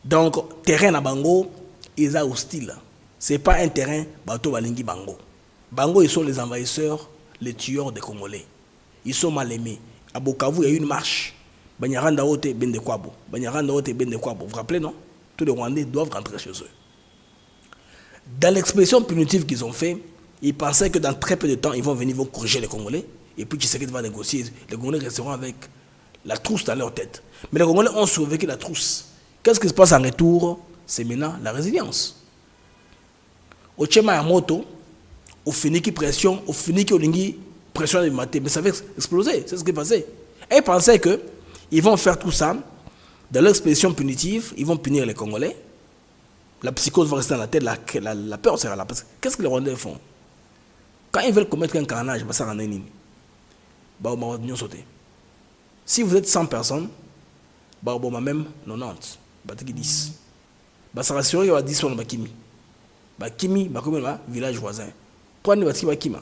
Donc, terrain à Bango, ils sont hostiles. Ce n'est pas un terrain, Bato Balingi Bango. Bango, ils sont les envahisseurs, les tueurs des Congolais. Ils sont mal aimés. À Bukavu, il y a eu une marche. Banyaranda Ote Bende Kwabo. Banyaranda Ote Bende Kwabo. Vous vous rappelez, non? Tous les Rwandais doivent rentrer chez eux. Dans l'expression punitive qu'ils ont fait, ils pensaient que dans très peu de temps, ils vont venir, vont corriger les Congolais. Et puis Tshisekedi va négocier. Les Congolais resteront avec la trousse dans leur tête. Mais les Congolais ont survécu la trousse. Qu'est-ce qui se passe en retour? C'est maintenant la résilience. Au Tchema Yamoto, au Finiki pression, au Finiki Olingi, pression de mater, mais ça va exploser. C'est ce qui est passé. Et ils pensaient qu'ils vont faire tout ça. Dans leur expédition punitive, ils vont punir les Congolais. La psychose va rester dans la tête, la peur sera là. Qu'est-ce que les Rwandais font? Quand ils veulent commettre un carnage, ça rend un bah, sauter. Si vous êtes 100 personnes, bah, même 90, bah, 10. Bah, ça rassure qu'il y a 10 sur le Bakimi. Bakimi, bah, comme le village voisin. Prenez le Bakima.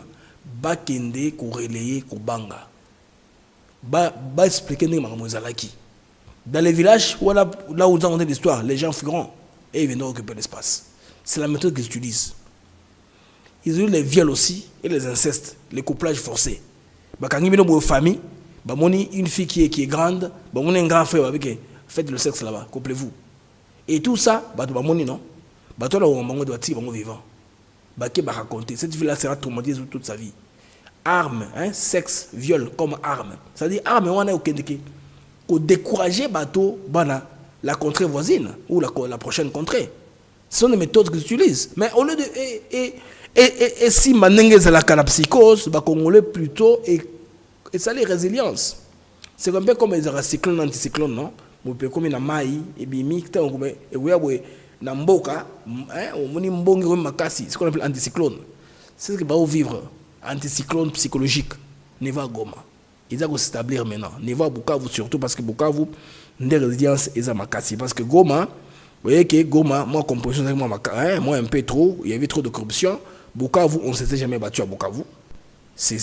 Bah, kende, ko relayer, ko banga. Bah, expliquer nous Maramozalaki. Dans les villages, là où nous avons entendu l'histoire, les gens fuiront et ils viendront occuper l'espace. C'est la méthode qu'ils utilisent. Ils utilisent les viols aussi et les incestes, les couplages forcés. Quand ils viennent dans une famille, une fille qui est grande, un grand frère, faites le sexe là-bas, couplez-vous. Et tout ça, non. On doit vivant. Raconter. Cette fille-là sera traumatisée toute sa vie. Armes, sexe, viol comme arme. C'est-à-dire, armes, on a aucun pour décourager la contrée voisine ou la prochaine contrée. Ce sont des méthodes qu'ils utilisent. Mais au lieu de. Et si Manenge est la psychose, Congolais plutôt, et ça les résilience. C'est un peu comme les cyclones, anticyclones, non? Comme na mai, et bimi, et oui, na mboka, on dit mbongi makasi, c'est ce qu'on appelle anticyclone. C'est ce que va vivre, anticyclone psychologique, Neva Goma. Ils doivent s'établir maintenant. Neva Bukavu surtout parce que Bukavu, des résiliences, ils ont makasi. Parce que Goma, vous voyez que Goma, moi, composition avec moi un peu trop, il y avait trop de corruption. Bukavu, on ne s'était jamais battu à Bukavu.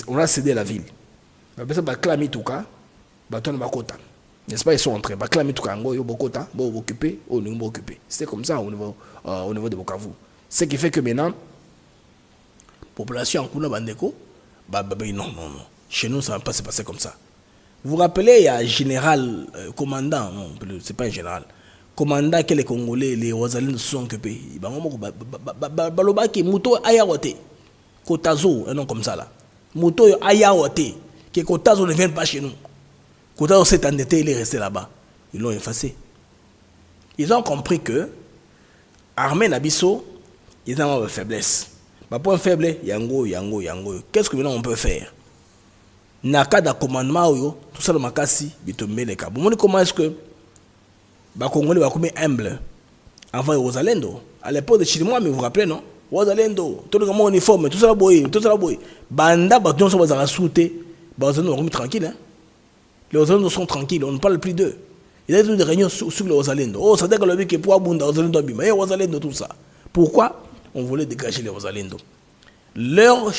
On a cédé la ville. Mais ça, Baklami Touka, Baton Bakota. N'est-ce pas, ils sont entrés. Baklami Touka, Ngo, Bokota, Bo occupé, on est occupé. C'était comme ça au niveau de Bukavu. Ce qui fait que maintenant, la population en Kuna Bandeko, non. Chez nous, ça ne va pas se passer comme ça. Vous vous rappelez, il y a un général, commandant, non, ce n'est pas un général, commandant que les Congolais, les Rwandais se sont occupés. Balobaki, Mouto Ayawote, Kotazo, un nom comme ça là. Mouto Ayawote, que Kotazo ne vient pas chez nous. Kotazo s'est endetté, il est resté là-bas. Ils l'ont effacé. Ils ont compris que, armée Nabiso, ils ont une faiblesse. Pour un faible, yango. Qu'est-ce que maintenant on peut faire? Naka da commandement, tout ça le makasi, bitombe les cas. Comment est-ce que les Congolais va comme humble avant Rosalendo? À l'époque de Chilimois, mais vous vous rappelez, non? Rosalendo, tout le monde uniforme, tout ça la boy. Banda, baton, ça va sauter. Rosalendo, on est tranquille, Les Rosalendo sont tranquilles, on ne parle plus d'eux. Il y a des réunions sur les Rosalendo. Oh, ça dit que le mec est pour abonder Rosalendo abîme. Rosalendo, tout ça. Pourquoi? On voulait dégager les Rosalendo. Leur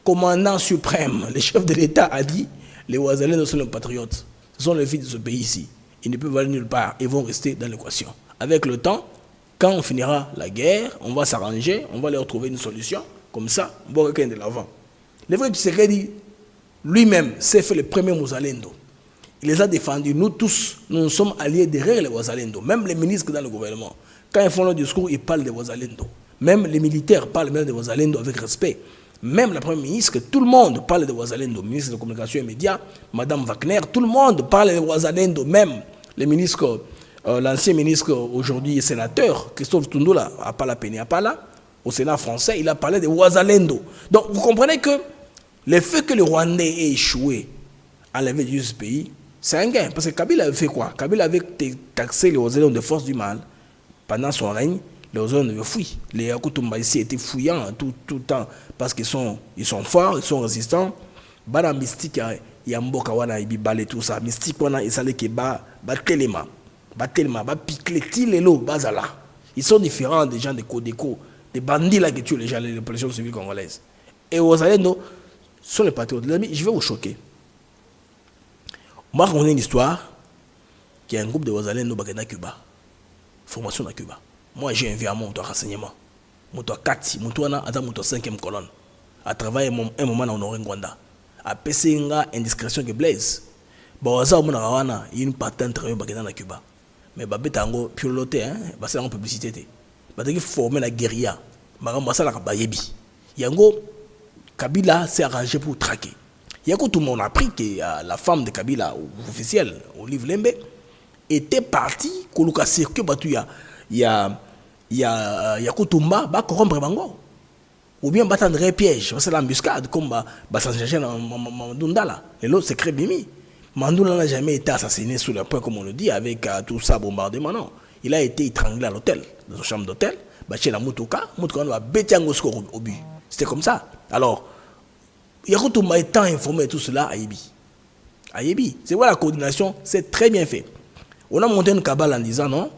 commandant suprême, le chef de l'État a dit, les Ouazalendo sont les patriotes. Ce sont les filles de ce pays ici. Ils ne peuvent aller nulle part. Ils vont rester dans l'équation. Avec le temps, quand on finira la guerre, on va s'arranger, on va leur trouver une solution. Comme ça, on va recueillir de l'avant. Le vrai Tshisekedi, lui-même, s'est fait le premier Mouzalendo. Il les a défendus. Nous tous, nous sommes alliés derrière les Ouazalendo. Même les ministres dans le gouvernement. Quand ils font leur discours, ils parlent des Ouazalendo. Même les militaires parlent même des Ouazalendo avec respect. Même la première ministre, tout le monde parle de Ouazalendo, ministre de la Communication et Médias, Madame Wagner, tout le monde parle de Ouazalendo, même les ministres, l'ancien ministre aujourd'hui sénateur, Christophe Tundula, Apala, au Sénat français, il a parlé de Ouazalendo. Donc vous comprenez que le fait que les Rwandais aient échoué à l'enlever de ce pays, c'est un gain. Parce que Kabila avait fait quoi? Kabila avait taxé les Ouazalendo de force du mal pendant son règne. Les Ouazalendo avaient fui. Les Yakutumba ici étaient fouillants tout le temps. Parce qu'ils sont forts, ils sont résistants. Bana mystique, Yamboka wana ibibale tout ça. Mystique wana isale ke ba telema, ba pikleti lelo bazala. Ils sont différents des gens de Kodeko, des bandits là qui tuent les gens, les populations civiles congolaises. Et Ouazalendo sont les patriotes. Les amis, je vais vous choquer. Moi, on a une histoire qui est un groupe de Ouazalendo à Cuba. Formation à Cuba. Moi, j'ai envie à mon renseignement. Moto 4, moto wana ata moto 5e colonne. A travailler un moment na honorer Rwanda. A pesenga indiscrétion que Blaise. Ba waza mona wana une patente très bakena na Cuba. Mais ba betango piloté ba c'est en publicité té. Ba teki former la guérilla. Ba sala ka bayebi. Yango Kabila s'est arrangé pour traquer. Yako tout le monde a appris que la femme de Kabila officielle Olive Lembe était partie koluka circuit batu ya Kutumba va corrompre Bango. ou bien battre un piège, c'est l'embuscade, comme s'engager dans Mandunda là. Et l'autre, c'est Krébimi. Mandunda n'a jamais été assassiné sous le point, comme on le dit, avec tout ça, bombardement, non. Il a été étranglé à l'hôtel, dans sa chambre d'hôtel, chez la Moutouka, on va bêter un score au but. C'était comme ça. Alors, il y a tout le temps informé tout cela à Yebi. À Yebi. C'est voilà la coordination, c'est très bien fait. On a monté une cabale en disant, non,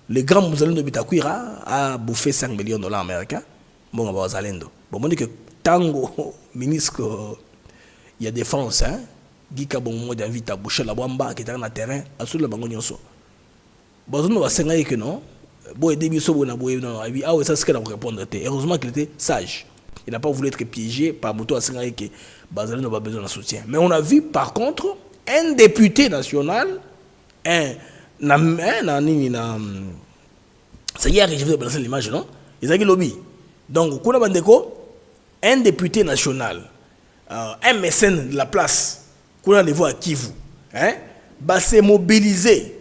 le grand Mouzalendo de Bitakwira a bouffé 5 millions de dollars américains. Bon, on va Zalendo. Bon, on dit que Tango, ministre, il y a défense, hein, Guy Kabon, d'invite à boucher la Bamba qui est dans le terrain, à sous le Bangonyoso. Bon, on va s'engager que non. Bon, et début, ah oui, ça c'est ce qu'il a répondre. Heureusement qu'il était sage. Il n'a pas voulu être piégé par Moto à s'engager que Bazalendo n'a pas besoin de soutien. Mais on a vu, par contre, un député national, c'est hier que je vous ai balancer l'image, non? Ils ont dit lobby. Donc, Kuna Bandeko, un député national, un mécène de la place, Kuna Nevo à Kivu, hein, va se mobiliser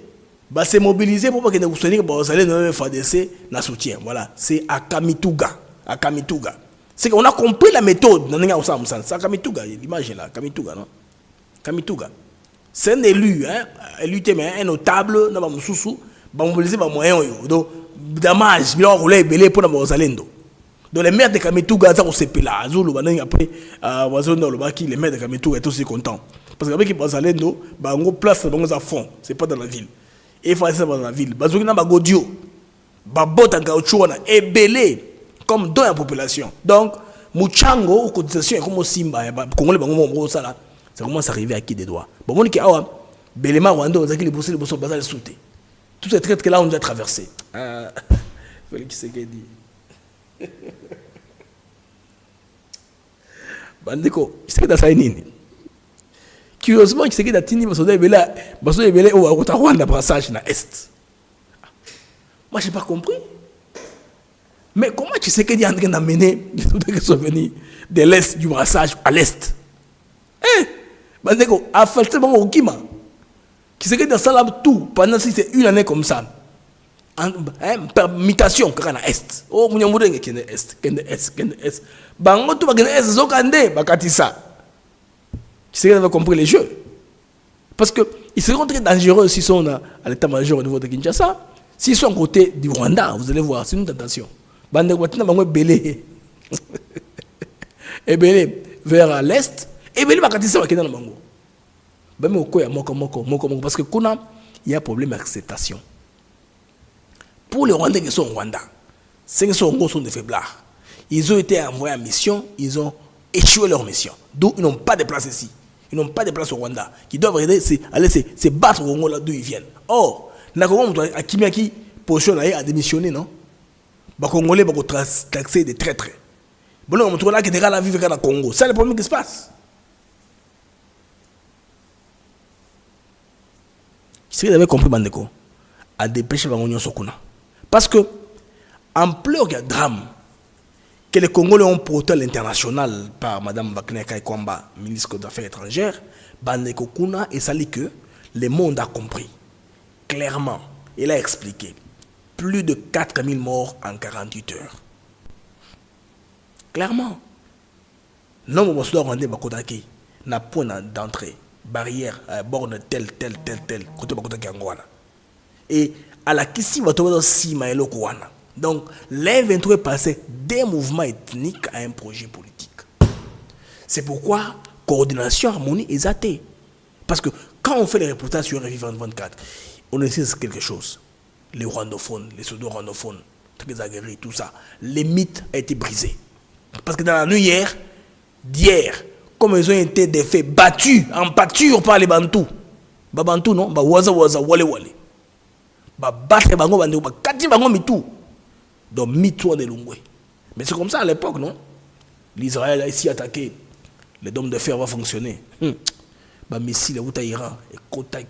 pour pas que vous soyez que vous allez FADC na soutien. Voilà, c'est à Kamituga. À Kamituga. C'est qu'on a compris la méthode. C'est à Kamituga, l'image est là, Kamituga, non? Kamituga. C'est un élu, hein, un notable, dans le sous mobiliser les moyens. Donc, dommage, il a roulé belé pour les Zalendo. Donc, les maires de Kamituga, ça, on s'est payé là. Après, les maires de Kamituga sont aussi contents. Parce qu'avec les Zalendo, on place à fond, c'est pas dans la ville. Et il faut aller dans la ville. Parce que dans Godio, Babot en caoutchouc, et belé, comme dans la population. Donc, Mouchango, cotisation, comme au Simba, Congolais, ça commence à arriver à qui des doigts. Bon, on dit que, Belema, Rwanda, on a dit que les bourses, bazar, les sautés. Tout ces traits que là, on a traversé. Félix Tshisekedi. Bandeko, Tshisekedi a ça nini. Curieusement, Tshisekedi a tini, parce que Belé, au Rwanda, passage dans l'Est. Moi, je n'ai pas compris. Mais comment Tshisekedi est en train d'amener les soldats qui sont venus de l'Est, du brassage à l'Est? Bandeko, a fait tellement au Kima. Tshisekedi a ça tout pendant c'est une année comme ça. Par mutation, quand on a Est. Oh, on a dit qu'il y a Est, qu'il y a Est, qu'il y a Est. Bango, tout va gagner Est, Zokande, Bakatissa. Tshisekedi avait compris les jeux. Parce qu'ils seront très dangereux s'ils sont à l'état-major au niveau de Kinshasa. S'ils sont à côté du Rwanda, vous allez voir, c'est une tentation. Bandeko, Bango, Belé. Et Belé, vers l'Est. Et Belé, Bakatissa, va quitter le Bango. Parce que il y a un problème d'acceptation. Pour les Rwandais qui sont au Rwanda, ceux qui sont au Congo sont des faiblards. Ils ont été envoyés en mission, ils ont échoué leur mission. D'où ils n'ont pas de place ici. Ils n'ont pas de place au Rwanda. Ils doivent aller se battre au Congo là d'où ils viennent. Or, na Congo, à Kimiaki, position là, a démissionné, non? Les Congolais vont taxer des traîtres. Bon, on trouve là que des gars la vivent dans le Congo. C'est le problème qui se passe. Si vous avez compris, Bandeko, à dépêcher Bangonyo Sokuna. Parce que, en pleurs il y a drame que les Congolais ont porté à l'international par Mme Wagner Kaikwamba, ministre des Affaires étrangères, Bandeko Kuna, et ça dit que le monde a compris. Clairement, il a expliqué. Plus de 4000 morts en 48 heures. Clairement. Non, mon soeur Rwandais Bakodaki n'a point d'entrée. Barrière, borne telle, côté Bakodaki Angwana. Et à la Kissi, va trouver aussi Maëlo Kouana. Donc, l'inventoire est passé des mouvements ethniques à un projet politique. C'est pourquoi coordination, harmonie est athée. Parce que quand on fait les reportages sur RFI 24, on essaie quelque chose. Les rwandophones, les pseudo-rwandophones, très aguerris, tout ça. Les mythes ont été brisés. Parce que dans la nuit d'hier, comme ils ont été des faits battus en pâture par les Bantous. Bantous, non? Waza, wale. Battre bango bango, kati bango mitou. Donc mitou de Lungwe. Mais c'est comme ça à l'époque, non? L'Israël a ici attaqué. Les dômes de fer vont fonctionner. Missile, Iran, et Kotaï.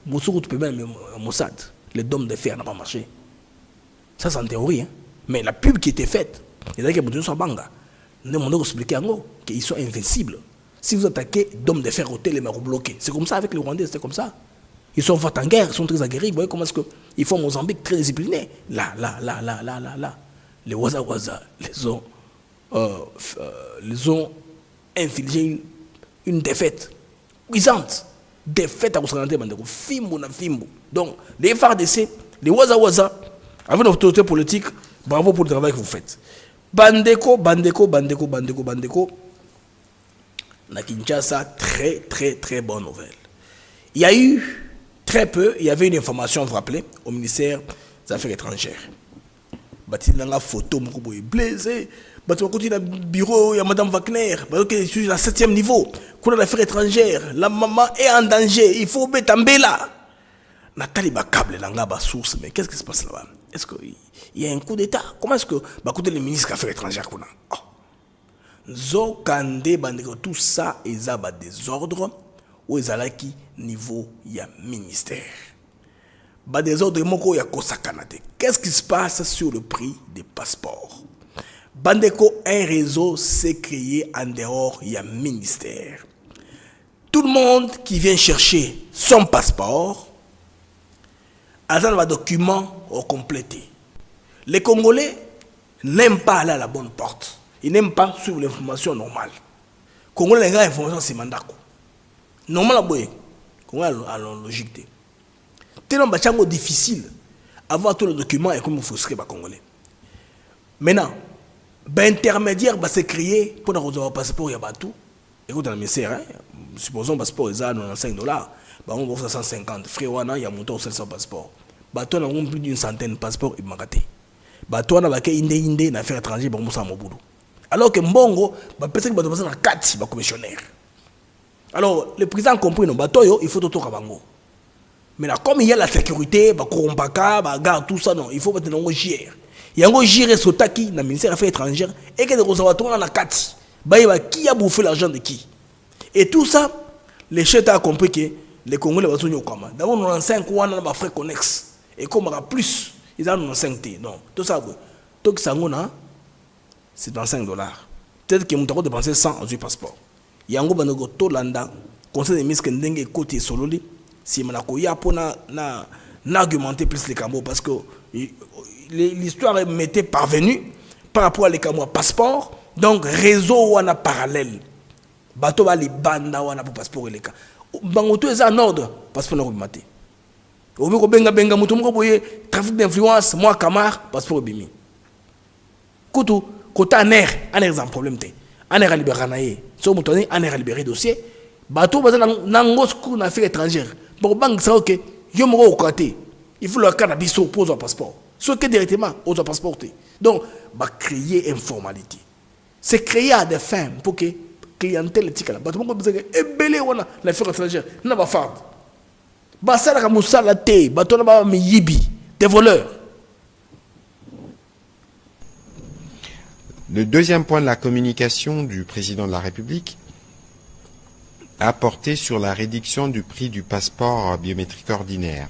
Moussou, tu peux même Mossad. Les dômes de fer n'ont pas marché. Ça, c'est en théorie. Hein? Mais la pub qui était faite, il y a des gens qui sont banga. Nous avons expliqué qu'ils sont invincibles. Si vous attaquez dômes de fer au télé, ils sont bloqués. C'est comme ça avec les Rwandais, c'était comme ça. Ils sont forts en guerre, ils sont très aguerris. Vous voyez comment est-ce qu'ils font Mozambique très discipliné. Là. Les Waza, les ont ils ont infligé une défaite cuisante. Défaite à Koussanante Bandeko. Fimbo na fimbo. Donc, les FARDC, les Waza, avec une autorité politique, bravo pour le travail que vous faites. Bandeko. Na Kinshasa, très, très, très bonne nouvelle. Il y a eu très peu, il y avait une information, vous vous rappelez, au ministère des Affaires étrangères. Il y a une photo, il blessé. Il y a un bureau, il y a Mme Wagner. Il y a un 7e niveau. Il y a l'affaire étrangère. La maman est en danger. Il faut mettre en bella. Nathalie Bakable, la source. Mais qu'est-ce qui se passe là-bas? Est-ce qu'il y a un coup d'État? Comment est-ce que le ministre des Affaires étrangères? Zokande, tout ça, il y a des désordre. Ou il y a niveau, il y a ministère. Désordre, il y a Kosakanate. Qu'est-ce qui se passe sur le prix des passeports? Bandeko, un réseau s'est créé en dehors, il y a ministère. Tout le monde qui vient chercher son passeport a un document au complété. Les Congolais n'aiment pas aller à la bonne porte. Ils n'aiment pas suivre l'information normale. Les Congolais n'aiment pas l'information, c'est mandako. Normalement, les Congolais a la logique. Tellement difficile avoir tous les documents et comme il faut se créer les Congolais. Maintenant, intermédiaire va se créer pour avoir un passeport, il y a tout. Écoute, dans le ministère, supposons que le passeport est à $95, on va faire 150. Frère, il y a monté au 700 passeports. On a plus d'une centaine de passeports, il m'a raté. On a une affaire étrangère, alors que Mbongo, personne qui va passer dans 4 commissionnaires. Alors, le président a compris, il faut tout Kabango. Mais là, comme il y a la sécurité, garde tout ça, non, il faut mettre un GR. Il y a un GR Sotaki dans le ministère des Affaires étrangères et que les conservateurs dans la 4. Qui a bouffé l'argent de qui? Et tout ça, les chefs ont compris que les Congolais vont se comment. D'abord, 95 ans, on a frais connexes. Et comme on a plus, ils ont 95 T. Non, tout ça, tout ça, c'est dans $5. Peut-être que nous avons dépensé 100 en passeport. Il y a un gros taux landa, conseil des ministres qui ont côté sololi. Si on a pour argumenter plus les Cambos parce que l'histoire m'était parvenue par rapport à les Cambos passeport, donc réseau ou en parallèle. Bateau va les banda ou en pour passeport et les cas. Bangoto est en ordre, passeport n'a pas maté. Au mieux que benga mouton trafic d'influence, moi Camar, passeport bimi. Koutou, côté en air un problème té. En air à libérer naïe. So mouton en air à libérer dossier. Bateau va dans une affaire étrangère. Pour banque ça ok, yo mo au côté. Il faut le cannabis pose un passeport. Ce que directement aux passeport. Donc, va créer une formalité. C'est créer à des fins pour que clientèle tika la. Bateau ko besoin ebelé wana l'affaire étrangère. Na ba fard. Ba sala ka musala té, bateau na ba mi yibi, des voleurs. Le deuxième point de la communication du président de la République a porté sur la réduction du prix du passeport biométrique ordinaire.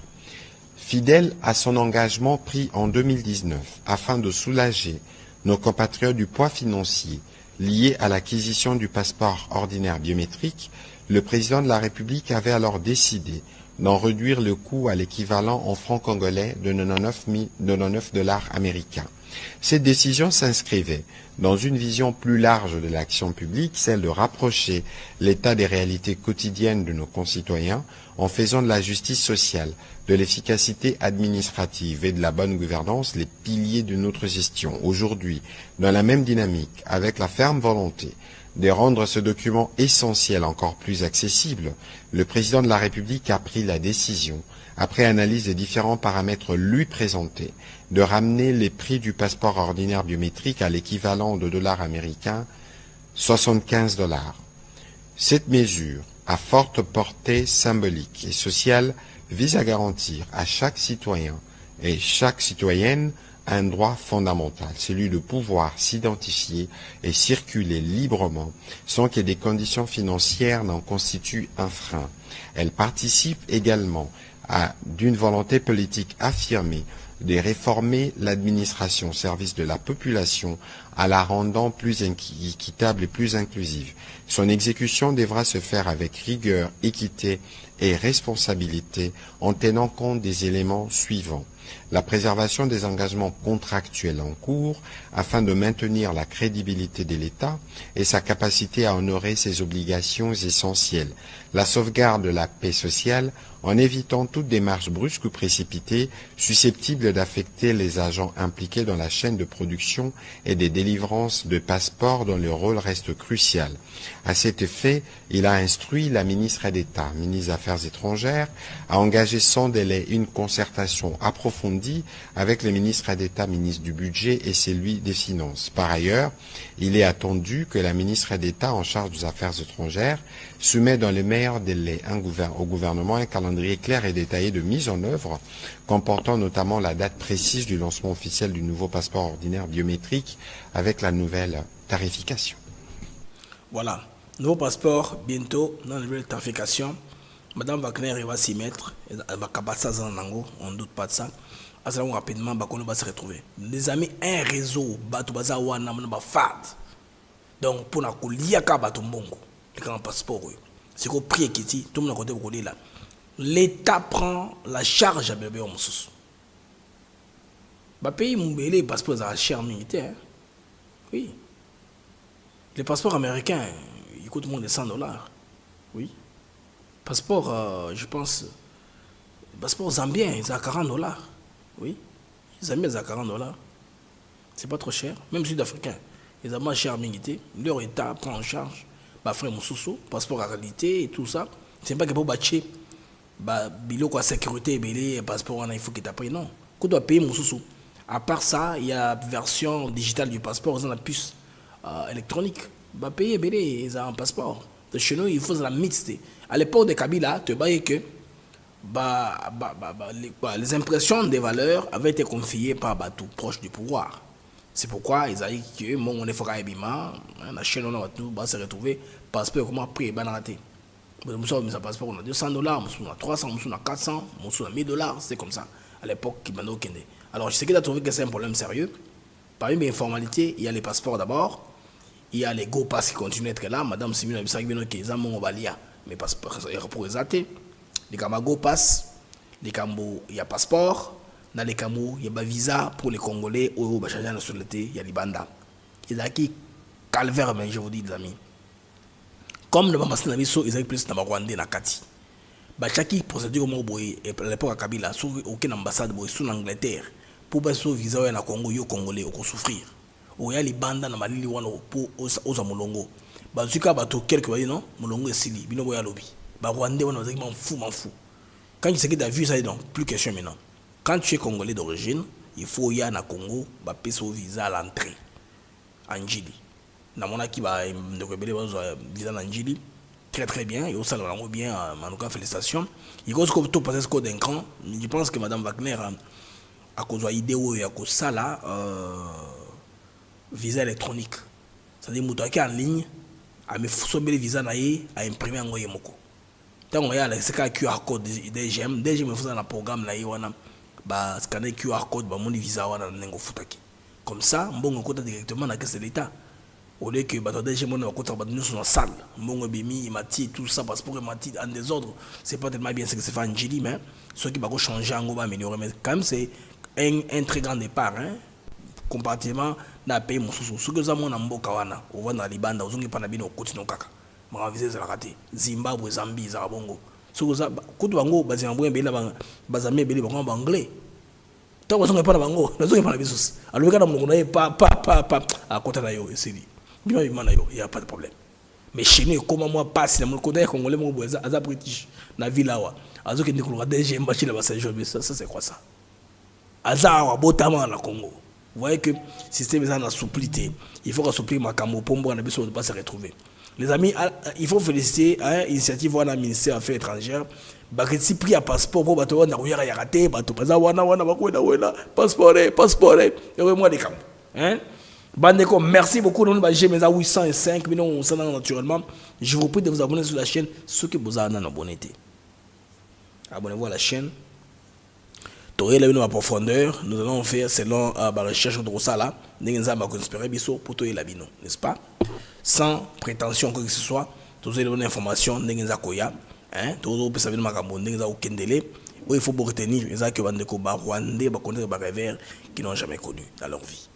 Fidèle à son engagement pris en 2019 afin de soulager nos compatriotes du poids financier lié à l'acquisition du passeport ordinaire biométrique, le président de la République avait alors décidé d'en réduire le coût à l'équivalent en francs congolais de 99 $ américains. Cette décision s'inscrivait dans une vision plus large de l'action publique, celle de rapprocher l'état des réalités quotidiennes de nos concitoyens en faisant de la justice sociale, de l'efficacité administrative et de la bonne gouvernance les piliers de notre gestion. Aujourd'hui, dans la même dynamique, avec la ferme volonté de rendre ce document essentiel encore plus accessible, le président de la République a pris la décision, après analyse des différents paramètres lui présentés, de ramener les prix du passeport ordinaire biométrique à l'équivalent de dollars américains, 75 $. Cette mesure, à forte portée symbolique et sociale, vise à garantir à chaque citoyen et chaque citoyenne un droit fondamental, celui de pouvoir s'identifier et circuler librement sans que des conditions financières n'en constituent un frein. Elle participe également d'une volonté politique affirmée de réformer l'administration au service de la population en la rendant plus équitable et plus inclusive. Son exécution devra se faire avec rigueur, équité et responsabilité en tenant compte des éléments suivants. la préservation des engagements contractuels en cours afin de maintenir la crédibilité de l'État et sa capacité à honorer ses obligations essentielles, la sauvegarde de la paix sociale en évitant toute démarche brusque ou précipitée susceptible d'affecter les agents impliqués dans la chaîne de production et des délivrances de passeports dont le rôle reste crucial. À cet effet, il a instruit la ministre d'État, ministre des Affaires étrangères, à engager sans délai une concertation approfondie avec le ministre d'État, ministre du Budget et celui des Finances. Par ailleurs, il est attendu que la ministre d'État en charge des Affaires étrangères soumet dans les meilleurs délais au gouvernement un calendrier clair et détaillé de mise en œuvre, comportant notamment la date précise du lancement officiel du nouveau passeport ordinaire biométrique avec la nouvelle tarification. Voilà, nouveau passeport bientôt dans la nouvelle tarification. Madame Wagner va s'y mettre, elle va capter ça en ango, on ne doute pas de ça. Assez rapidement, on va se retrouver. Les amis, un réseau, Batubaza Wana, Fad. Donc, pour nous lier à Kabatumbongo, le grand passeport, c'est qu'au prix qui est tout le monde a côté là. L'État prend la charge à bébé en sous. Le pays Moumbélé, le passeport est cher militaire. Oui. Les passeports américains, ils coûtent moins de $100. Oui. Passeport, je pense, passeport zambien, ils ont $40. Oui. Les Zambiens, ils ont $40. C'est pas trop cher. Même sud-africains, ils ont moins cher militaire. Leur État prend en charge. Frère Moussoussou, passeport à qualité et tout ça. C'est pas que pour battre. Bilo quoi sécurité belé passeport il faut que tu payes non qu'on doit payer Moussoussou. À part ça il y a version digitale du passeport dans la puce électronique payer belé ils ont un passeport de chez nous il faut la mixte à l'époque de Kabila tu voyais que les impressions des valeurs avaient été confiées par tout proche du pouvoir. C'est pourquoi ils ont dit que mon on est fort à Ebima la chaîne on a tout se retrouver passeport comment prix banalité. Nous sommes à passeport, on a $200, nous sommes à 300, nous sommes à 400, nous sommes à $1000, c'est comme ça, à l'époque qui m'a donné. Alors, je sais qu'il a trouvé que c'est un problème sérieux. Parmi mes formalités, il y a les passeports d'abord, il y a les Go Pass qui continuent d'être là, Madame Simina Bissagibino qui est à mon Ovalia, mes passeports, pour les athées, les Go Pass, les Cambo, il y a passeport, dans les Cambo, il y a visa pour les Congolais, ou il y a la nationalité, il y a les Banda. Il y a qui calvaire, mais je vous dis, les amis. Comme le Bambassin a mis ils avaient plus de Rwandais na Kati. Chaque procédure comme à l'époque à Kabila, sur aucune ambassade sur l'Angleterre, pour passer au visa au Congo, au Congolais, au souffrir. Ou il y a les bandes dans Malili pour aux Amolongo. Bazuka bato quelques voyez non, Molongo et Sili, bino boya lobby. Rwandais on a dit m'en fou. Quand tu sais que tu as vu ça donc plus question maintenant. Quand tu es Congolais d'origine, il faut y aller à Congo, payer au visa à l'entrée. Anjili. Namona qui va nous révéler visa Anjili très bien et au salon bien en tout cas félicitations. Il cause comme tout passer ce code d'un cran. Je pense que Madame Wagner a cause idée ou a cause ça là visa électronique. C'est-à-dire muto qui en ligne a me sommer le visa naïe à imprimer en goye moko. Tant on y a le QR code DGM me faisant un programme naïe wana ba scanner QR code ba mon visa wana nengo futaki. Comme ça mbongo kota directement na caisse de l'État. Au lieu que déjà mon nous sont en salle, mon bimi, mati, tout ça, passeport mati en désordre, c'est pas tellement bien ce que c'est fait en Gili, mais ce qui va changer en va améliorer. Mais quand même, c'est un très grand départ, hein, comparativement à pays mon sous. Ce que nous avons en Mbokawana, au voit dans les bandes, aux ongles panabino, au quotidien kaka, ma visée c'est la raté, Zimbabwe, Zambie, Zarabongo. Ce que nous avons, Koutuango, Bazimboué, Bela, Bazamé, Beli, Bango, Anglais. Tant que nous n'avons pas la bango, nous n'avons pas la bisous. Alors, quand nous n'avons pas, à côté de la c'est dit. Il n'y a pas de problème. Mais chez nous, comment moi passe, le côté congolais, mon bois, à British, dans la ville là, à ce que nous avons déjà embâché la ça c'est quoi ça? Azar, botamment la Congo. Vous voyez que le système est en assouplité. Il faut assouplir ma camo pour ne pas se retrouver. Les amis, il faut féliciter l'initiative de la ministère des Affaires étrangères. Si pris à passeport, pour bateau, on a raté, bateau, passeport, et moi des camps. Bandeko, merci beaucoup. Nous avons mes 805 millions naturellement. Je vous prie de vous abonner sur la chaîne. Ceux qui vous avez abonné. Abonnez-vous à la chaîne. Toré la en profondeur. Nous allons faire selon la recherche de Rosala. Nous allons conspérer pour Toré la bino, n'est-ce pas? Sans prétention que ce soit. Tous les informations, nous allons koya. Tout le monde peut savoir makambo. Nous allons kendele. il faut retenir, les Rwandais, des rêveurs qui n'ont jamais connu dans leur vie.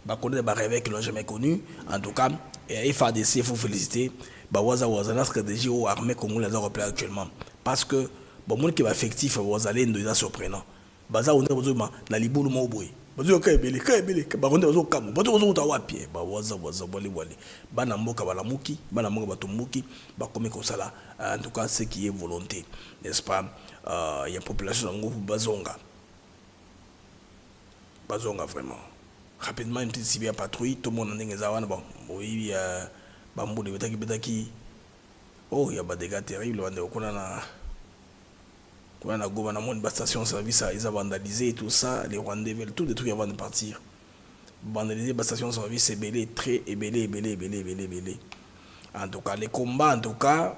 Des rêveurs qui n'ont jamais connu. En tout cas, FADC, il faut féliciter. La stratégie aux armées congolaises actuellement. Parce que, le monde qui est affectif, vous allez nous surprenant. Baza on est besoin na libulu mobwe. Bazo kaebele ba konde bazo kamu. Bazo uta wapi ba waza wale bana mboka balamuki, bana mboka batumbuki, ba comme ça. En tout cas, ce qui est volonté, n'est-ce pas? Il y a une population en groupe bazonga vraiment. Rapidement une petite civile patrouille, tout le monde en est bon. Oui, bambo de betaki. Oh, il y a des dégâts terribles on a gouvernement une station service ils ont vandalisé et tout ça, les Rwandais veulent tout détruire avant de partir. Vandaliser la station service c'est belé, très belé. En tout cas, les combats, en tout cas,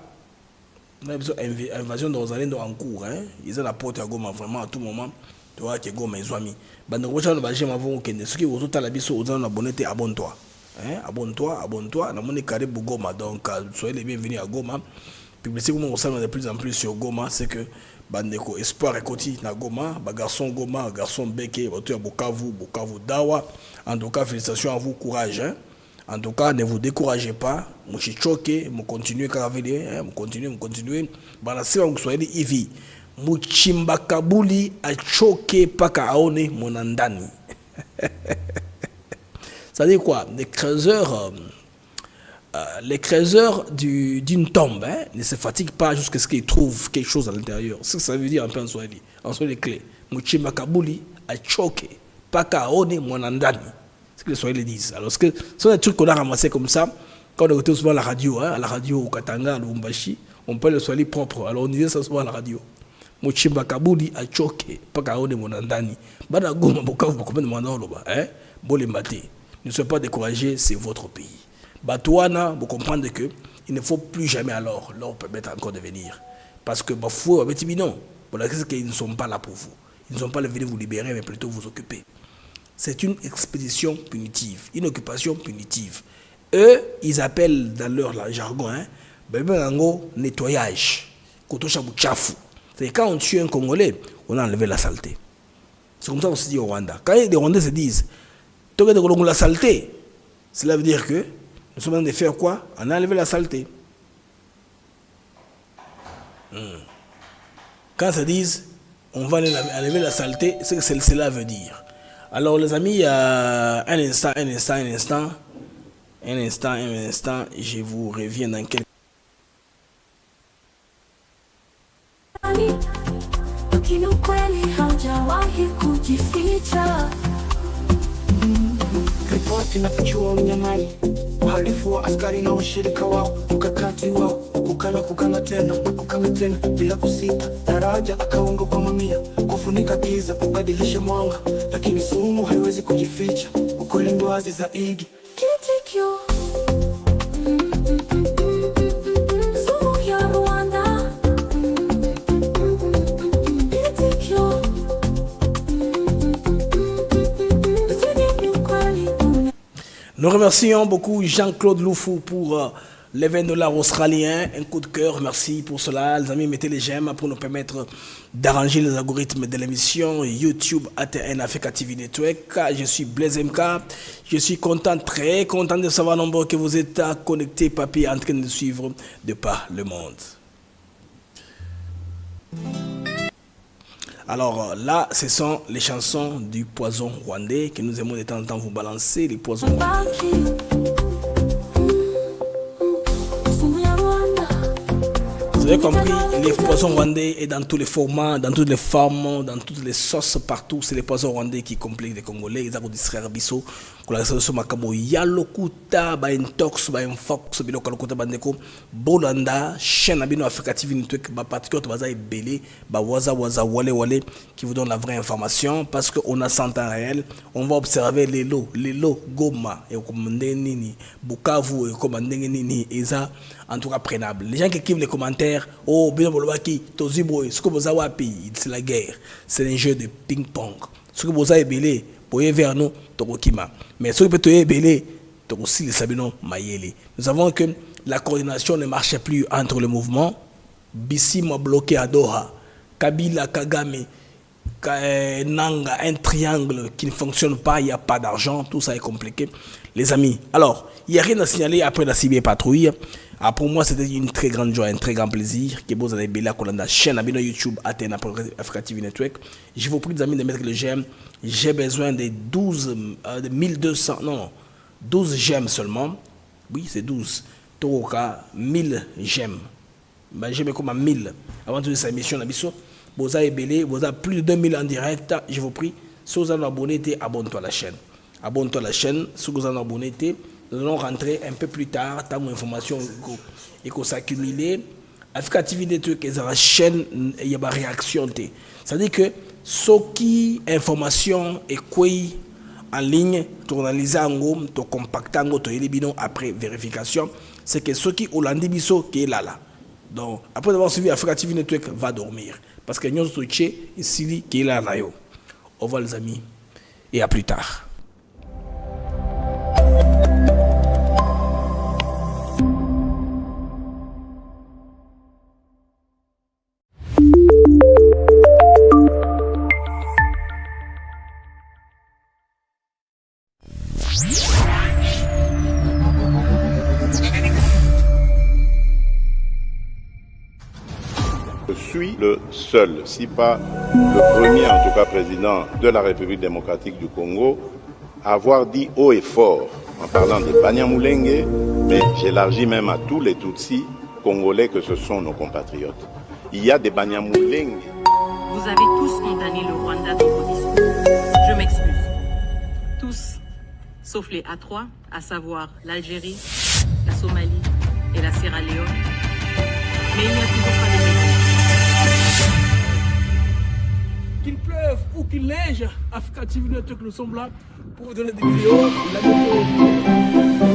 on a besoin d'invasion de Rosalendo en cours. Hein? Ils ont la porte à Goma vraiment à tout moment. Tu vois que Goma est amis. Bande rocha no baje mavon kende. Ce qui vous autres la biso aux abonnés abonne-toi. Hein? Abonne-toi. La monnaie carré Goma. Donc soyez les bienvenus à Goma. Publicité comment on s'en de plus en plus sur Goma, c'est que bandeko espoir ekoti na Goma, garçon Goma, garçon Beke, votre Bukavu Dawa. En tout cas, félicitations à vous, courage. Hein? En tout cas, ne vous découragez pas. Moi, je suis choqué. Je continue à travailler. Je continue. Si vous soyez ici, Muchimba Kabuli a choqué Paka Aone Monandani. Ça dit quoi? Les creuseurs d'une tombe ne se fatiguent pas jusqu'à ce qu'ils trouvent quelque chose à l'intérieur. C'est ce que ça veut dire un peu en Swahili. En Swahili clé. Muchimba Kabuli a choqué Paka Aone Monandani. C'est ce que les Swahili disent. Alors, ce sont des trucs qu'on a ramassés comme ça. Quand on écoutait souvent à la radio au Katanga, à Lubumbashi, on parle le Swahili propre. Alors, on disait ça souvent à la radio. Muchimba Kabuli a choqué Paka Aone Monandani. Bana Goma Bukavu Bakomé de Mandoloba. Bolé Maté. Ne soyez pas découragés, c'est votre pays. Batouana, vous comprenez que il ne faut plus jamais alors leur permettre encore de venir. Parce que Bafou, non, ils ne sont pas là pour vous. Ils ne sont pas là venir vous libérer, mais plutôt vous occuper. C'est une expédition punitive, une occupation punitive. Eux, ils appellent dans leur jargon, nettoyage. C'est quand on tue un Congolais, on a enlevé la saleté. C'est comme ça qu'on se dit au Rwanda. Quand les Rwandais se disent, la saleté, cela veut dire que nous sommes en train de faire quoi? On a enlevé la saleté. Quand ils disent, on va enlever la saleté, c'est ce que cela veut dire. Alors les amis, un instant, je vous reviens dans quelques... Ripoti inafichua unyang'anyi, uhalifu wa askari na washirika wao, ukakati wao, kukana tena bila kusita. Daraja akaunga kwa mamia, kufunika giza, kubadilisha mwanga, lakini sumu haiwezi kujificha, ukweli ndo wazi zaidi. Kitikio sumu ya Rwanda. Kitikio Nous remercions beaucoup Jean-Claude Loufou pour les $20 australiens. Un coup de cœur, merci pour cela. Les amis, mettez les j'aime pour nous permettre d'arranger les algorithmes de l'émission YouTube ATN Africa TV Network. Je suis Blaise MK. Je suis content, très content de savoir nombreux que vous êtes connectés, papy, en train de suivre de par le monde. Alors là, ce sont les chansons du poison rwandais que nous aimons de temps en temps vous balancer, les poisons rwandais. Vous avez compris, les poissons rwandais est dans tous les formats, dans toutes les formes, dans toutes les sauces, partout. C'est les poissons rwandais qui compliquent les Congolais. Ils ont distraire biso. Kola so makabo yalokuta ba intox ba infox biloko lokuta bandeko bolanda chaîne abino Africa TV Network ba patriote baza ebele ba waza wale qui vous donne la vraie information parce que on a 100 ans réel. On va observer les lots Goma et comme nini Bukavu et comme nini eza en tout cas prenable. Les gens qui écrivent les commentaires, oh bino bolobaki toziboy ce que vous avez wapi, c'est la guerre, c'est un jeu de ping-pong. Ce que vous avez ebele poye vers nous Tokokima. Mais ce que peut être aussi les Sabino Mayele. Nous savons que la coordination ne marchait plus entre le mouvement. Bissimo bloqué à Doha. Kabila, Kagame, Nanga, un triangle qui ne fonctionne pas, il n'y a pas d'argent, tout ça est compliqué. Les amis, alors, il n'y a rien à signaler après la CIB patrouille. Ah, pour moi, c'était une très grande joie, un très grand plaisir. Que vous avez Bella Kolanda, chaîne à YouTube, Athéna Africa TV Network. Je vous prie, les amis, de mettre le j'aime. J'ai besoin de 1200, non, 12 j'aime seulement. Oui, c'est 12. Toroka, 1000 j'aime. J'aime comme à 1000. Avant de cette émission, vous avez belé, vous avez plus de 2000 en direct. Je vous prie, si vous êtes abonné, abonne-toi à la chaîne. Abonne-toi à la chaîne. Si vous êtes abonné, nous allons rentrer un peu plus tard, tant d'informations et qu'on s'accumule. Africa TV Network est la chaîne, il y a une réaction. C'est-à-dire que ce qui information et quoi en ligne, tournalisé en gomme, to compactant, to élibino après vérification, c'est que ce qui Hollandi Bisso qui est là. Donc, après avoir suivi Africa TV Network, va dormir. Parce que nous sommes ici qui est là. Au revoir les amis et à plus tard. Je suis le seul, si pas le premier en tout cas président de la République démocratique du Congo, à avoir dit haut et fort, en parlant de Banyamulenge, mais j'élargis même à tous les Tutsis congolais que ce sont nos compatriotes. Il y a des Banyamulenge. Vous avez tous condamné le Rwanda dans vos discours. Je m'excuse. Tous, sauf les A3, à savoir l'Algérie, la Somalie et la Sierra Leone. Mais il n'y a toujours pas de réponse. Qu'il pleuve ou qu'il neige, Africa TV Network, nous sommes là pour vous donner des vidéos.